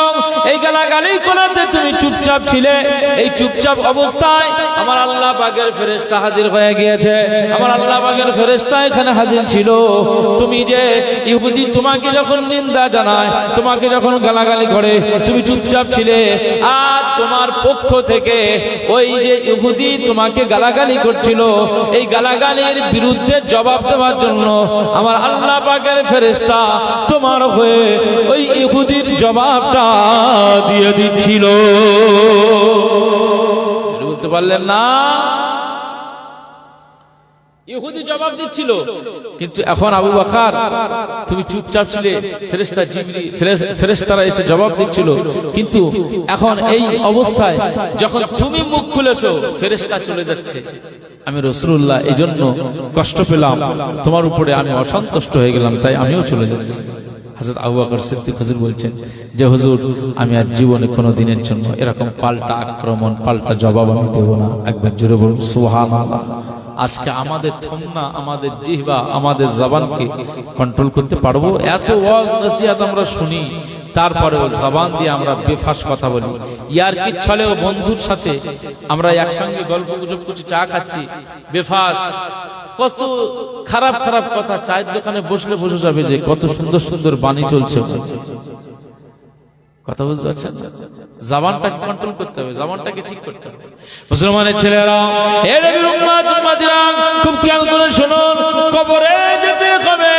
এই গালাগালি করাতে তুমি চুপচাপ ছিলে। এই চুপচাপ অবস্থায় আমার আল্লাহ পাকের ফেরেশতা হাজির হয়ে গিয়েছে, আমার আল্লাহ পাকের ফেরেশতা এখানে হাজির ছিল। তুমি যে ইহুদি তোমাকে যখন নিন্দা জানায়, তোমাকে যখন গালাগালি করে, তুমি চুপচাপ ছিলে। আর তোমার পক্ষ থেকে ওই যে ইহুদি তোমাকে গালাগালি করছিল, এই গালাগালির বিরুদ্ধে জবাব দেওয়ার জন্য আমার আল্লাহ পাকের ফেরেশতা তোমার হয়ে ওই ইহুদির জবাবটা দিয়ে দিচ্ছিল। বলতে পারলেন না? ইহুদি জবাব দিচ্ছিল, কিন্তু এখন আবু বকর তুমি চুপচাপ ছিলে, ফেরেশতারা এসে জবাব দিচ্ছিল। কিন্তু এখন এই অবস্থায় যখন তুমি মুখ খুলেছো, ফেরেশতা চলে যাচ্ছে। আমি রাসূলুল্লাহ এই জন্য কষ্ট পেলাম, তোমার উপরে আমি অসন্তুষ্ট হয়ে গেলাম, তাই আমিও চলে যাচ্ছি। হযরত আবু বকর সিদ্দিক হুজুর বলছেন যে হুজুর, আমি আর জীবনে কোনো দিনের জন্য এরকম পাল্টা আক্রমণ, পাল্টা জবাব আমি দেব না। একবার জোরে বলুন সুবহানাল্লাহ। আজকে আমাদের থমনা, আমাদের জিহবা, আমাদের জবানকে কন্ট্রোল করতে পারবো? এত ওয়াজ নসিহত আমরা শুনি, তারপরেও জবান দিয়ে আমরা বেফাস কথা বলি। ইয়ার কি ছলেও বন্ধুর সাথে আমরা একসঙ্গে গল্প গুজব করছি, চা খাচ্ছি, বেফাস কত খারাপ খারাপ কথা চায়ের দোকানে বসলে বসে যাবে যে কত সুন্দর সুন্দর বাণী চলছে। কথা বুঝতে পারছেন? জবানটাকে কন্ট্রোল করতে হবে, জবানটাকে ঠিক করতে হবে। মুসলমানের ছেলেরা, হে নবীর উম্মত উম্মতিরা, খুব খেয়াল করে শুনুন। কবরে যেতে হবে,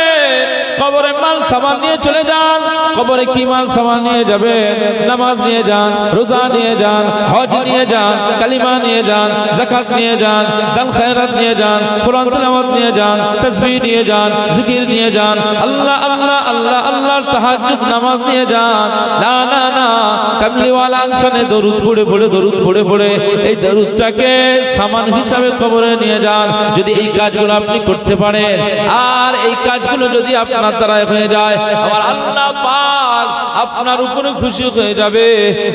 কবরে মাল সামান নিয়ে চলে যান। কবরে কি মাল সামান নিয়ে যাবেন? নামাজ নিয়ে যান, রোজা নিয়ে যান, হজ নিয়ে যান, কালিমা নিয়ে যান, যাকাত নিয়ে যান, দান খায়রাত নিয়ে যান, কোরআন তিলাওয়াত নিয়ে যান, তাসবিহ নিয়ে যান, জিকির নিয়ে যান, আল্লাহ আল্লাহ আল্লাহ আল্লাহর তাহাজ্জুদ নামাজ নিয়ে যান। না না না, কামলিওয়ালা আনসানে দরুদ পড়ে পড়ে এই দরুদটাকে সামান হিসাবে কবরে নিয়ে যান। যদি এই কাজগুলো আপনি করতে পারেন, আর এই কাজগুলো যদি আপনার দ্বারা হয়ে যায়, আমার আল্লাহ পাক আপনার উপরে খুশি হয়ে যাবে,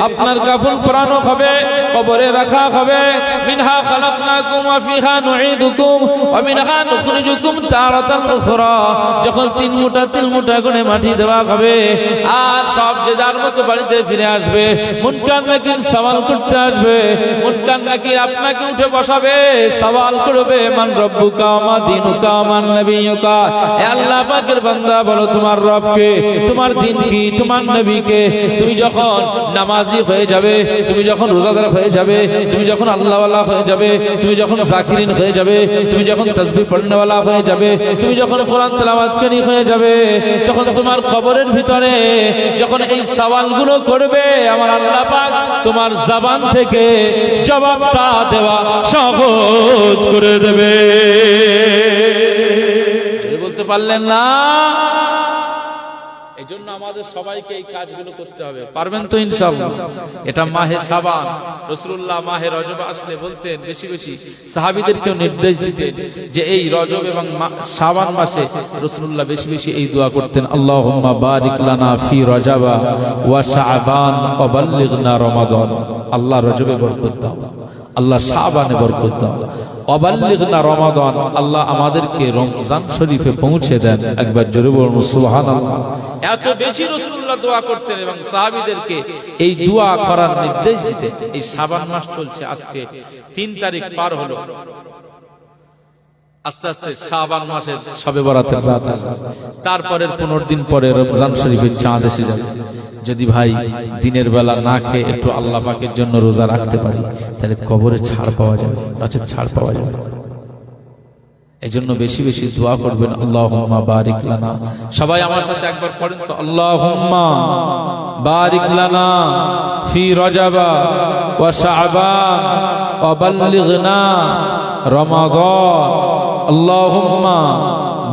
আপনার কাফন পরানো হবে, কবরে রাখা হবে। মিনহা খালাকনাকুম ওয়া ফিহা নুঈদুকুম ওয়া মিনহা নুখরিজুকুম তারাতান উখরা। যখন 3 মুঠা করে মাটি দেওয়া হবে আর সব যে যার মতো বাড়িতে ফিরে আসবে, মুনকার নাকির সওয়াল করতে আসবে। মুনকার নাকির আপনাকে উঠে বসাবে, সওয়াল করবে, মান রব্বুকা মা দীনুকা মান নবিয়ুকা। হে আল্লাহ পাকের বান্দা, বলো তোমার রব কে, তোমার দিন কি, তোমার নবী কে। তুমি যখন নামাজি হয়ে যাবে, তুমি যখন রোজাদার হয়ে যাবে, তুমি যখন আল্লাহওয়ালা হয়ে যাবে, তুমি যখন জাকিরিন হয়ে যাবে, তুমি যখন তাসবিহ পড়নেওয়ালা হয়ে যাবে, তুমি যখন কোরআন তেলাওয়াতকারী হয়ে যাবে, তখন তোমার কবরের ভিতরে যখন এই সওয়ালগুলো করবে, আমার আল্লাহ পাক তোমার জবান থেকে জবাবটা দেওয়া সহজ করে দেবে। বলতে পারলেন না? এই জন্য আমাদের সবাইকে এই কাজগুলো করতে হবে। পারবেন তো ইনশাআল্লাহ? এটা মাহে শাবান, রাসূলুল্লাহ মাহে রজব আসলে বলতেন, বেশি বেশি সাহাবীদেরকেও নির্দেশ দিতেন যে এই রজব এবং শাবান মাসে রাসূলুল্লাহ বেশি বেশি এই দোয়া করতেন, আল্লাহুম্মা বারিক লানা ফি রজবা ওয়া শাবান ওয়া বাল্লিগনা রমাদান। আল্লাহ রজবে বরকত দাও, আল্লাহ শাবানে বরকত দাও, অবাল্লিগনা রমাদান। আল্লাহ আমাদেরকে রমজান শরীফে পৌঁছে দেন। একবার জোরে বলুন সুবহানাল্লাহ। এত বেশি রাসূলুল্লাহ দোয়া করতেন এবং সাহাবীদেরকে এই দোয়া করার নির্দেশ দিতেন। এই শাবান মাস চলছে, আজকে 3 তারিখ পার হলো, আস্তে আস্তে শাবান মাসের শবে বরাতের রাত আসবে, তারপরের 15 দিন পরে রমজান শরীফের চাঁদ এসে যাবে। যদি ভাই দিনের বেলা না খেয়ে একটু আল্লাহ পাকের জন্য রোজা রাখতে পারি, তাহলে কবরে ছাড় পাওয়া যাবে, নচেত ছাড় পাওয়া যাবে। এই জন্য বেশি বেশি দোয়া করবেন, আল্লাহুম্মা বারিক লানা। সবাই আমার সাথে একবার পড়েন তো, আল্লাহুম্মা বারিক লানা ফি রজবা ওয়া শাবান ওয়া বাল্লিগনা রমাদান। আল্লাহুম্মা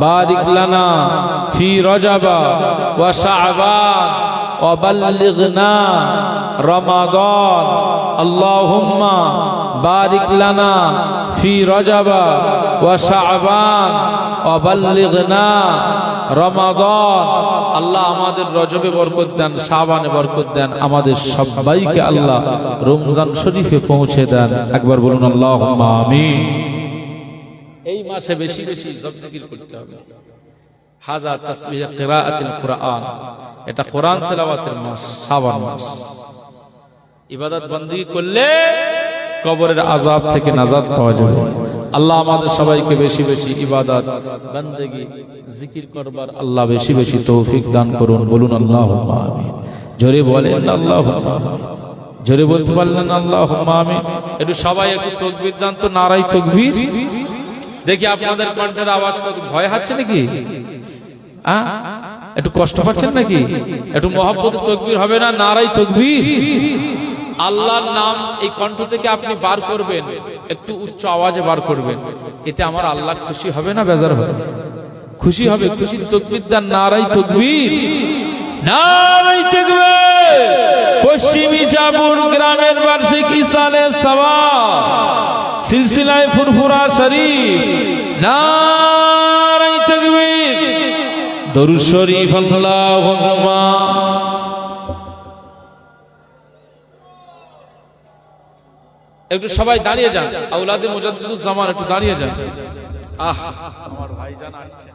বারিক লানা ফি রজবা ওয়া শাবান ওয়া বাল্লিগনা রমাদান। আল্লাহুম্মা বারিক লানা ফি রজবা ওয়া শাবান ওয়া বাল্লিগনা রমাদান। আল্লাহ আমাদের রজবে বরকত দেন, শাবানে বরকত দেন, আমাদের সবাইকে আল্লাহ রমজান শরীফে পৌঁছে দেন। একবার বলুন আল্লাহুম্মা আমিন। এই মাসে বেশি বেশি জিকির করতে হবে। হাজা তাসবিহ কিরাআতুল কুরআন, এটা কোরআন তেলাওয়াতের মাস, শাবান মাস। ইবাদত বندگی করলে কবরের আযাব থেকে নাজাত পাওয়া যাবে। আল্লাহ আমাদের সবাইকে বেশি বেশি ইবাদত বندگی জিকির করবার আল্লাহ বেশি বেশি তৌফিক দান করুন। বলুন আল্লাহুম্মা আমিন। জোরে বলেন আল্লাহুম্মা আমিন। জোরে বলতে পারলেন আল্লাহুম্মা আমিন? একটু সবাই একটু তাকবীর দান তো, নারায়ে তাকবীর। দেখি আপনাদের কণ্ঠের আওয়াজ কত, ভয় হচ্ছে নাকি? একটু কষ্ট পাচ্ছেন নাকি? একটু মহব্বতে তাকবীর হবে না? নারায়ে তাকবীর। আল্লাহর নাম এই কণ্ঠ থেকে আপনি বার করবেন, একটু উচ্চ আওয়াজে বার করবেন। এতে আমার আল্লাহ খুশি হবে না বেজার হবে? খুশি হবে। খুশির তাকবীর দেন, নারায়ে তাকবীর, নারায়ে তাকবীর। পশ্চিম ইসাপুর গ্রামের বার্ষিক ইসালে সওয়াব সিলসিলায়ে ফুরফুরা শরীফ, নারায়ে তাকবীর। দরুদ শরীফ আল্লাহুম্মা। একটু সবাই দাঁড়িয়ে যান, আওলাদে মুজাদ্দিদুজ জামান একটু দাঁড়িয়ে যান। আমার ভাইজান আসছে,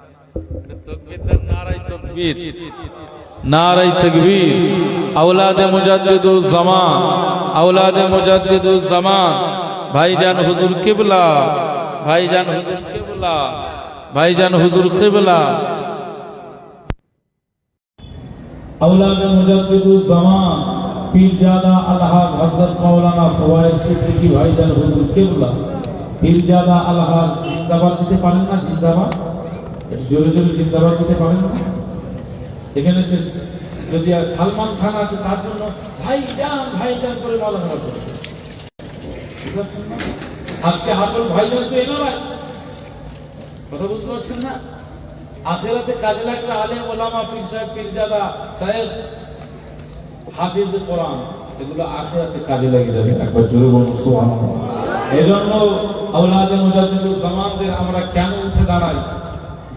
একটু তাকবীর দেন, নারায়ে তাকবীর, নারায়ে তাকবীর। আওলাদে মুজাদ্দিদুজ জামান, আওলাদে মুজাদ্দিদুজ জামান, ভাইজান হুজুর কিবলা, ভাইজান হুজুর কিবলা, ভাইজান হুজুর কিবলা। আওলাদে মুজাদ্দিদুজ জামান পীরজাদা আলহাজ হযরত মাওলানা ফওয়ায়েদ সিদ্দিকী ভাইজান হুজুর কিবলা, পীরজাদা আলহাজ। জিন্দাবাদ দিতে পারেন না? জিন্দাবাদ, একটু জোরে জোরে জিন্দাবাদ দিতে পারেন না? এখানে যদি সালমান খান আসে, তার জন্য ভাইজান ভাইজান করে বলা হবে। আজকে আসল ভাইজান তো এলো না, কথা বুঝতে পারছেন না? আখিরাতে কাজে লাগবে আলেম ওলামা, পীর সাহেব, পীরজাদা সাহেব, হাফিজ কোরআন, এগুলো আখিরাতে কাজে লেগে যাবে। একবার জোরে বলুন সুবহানাল্লাহ। এজন্য আওলাদে মুজাদ্দিদুজ জামানদের আমরা কেন উঠে দাঁড়াই?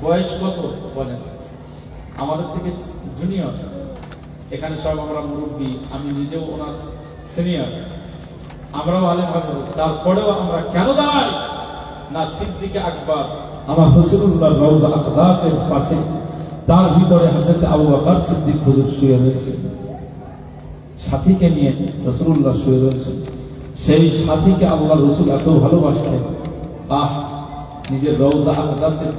বয়স কত বলেন? আমাদের থেকে জুনিয়র এখানে সব আমরা মুরব্বী, আমি নিজেও ওনার সিনিয়র, আমরাও আলেম হাফেজ, তারপরেও আমরা কেন দাঁড়াই না? সিদ্দিকে আকবর আমার রাসূলুল্লাহর রওজা আকদাসের পাশে, তার ভিতরে হযরত আবু বকর সিদ্দিক হুজুর শুয়ে রয়েছেন, সাথীকে নিয়ে রাসূলুল্লাহ শুয়ে রয়েছেন। সেই সাথীকে আল্লাহর রাসূল এত ভালোবাসতেন, নিজের রওজা আকদাসের,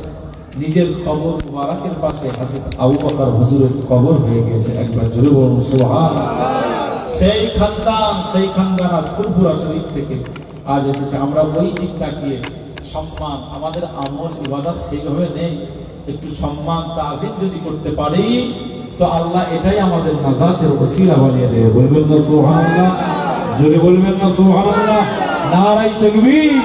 নিজের কবর মুবারকের পাশে হযরত আবু বকর হুজুরের কবর হয়ে গেছে। একবার জোরে বলুন সুবহানাল্লাহ। সেই খানদান আজ ফুলপুরা শরীফ থেকে আজ এসেছে। আমরা ওই দিক তাকিয়ে সম্মান, আমাদের আমল ইবাদত সেইভাবে নেই, একটু সম্মান তাজিম যদি করতে পারি তো আল্লাহ এটাই আমাদের নাজাতের ওসিলা বানিয়ে দেবে। বলবেন না সুবহানাল্লাহ? জোরে বলবেন না সুবহানাল্লাহ? নারায়ে তাকবীর।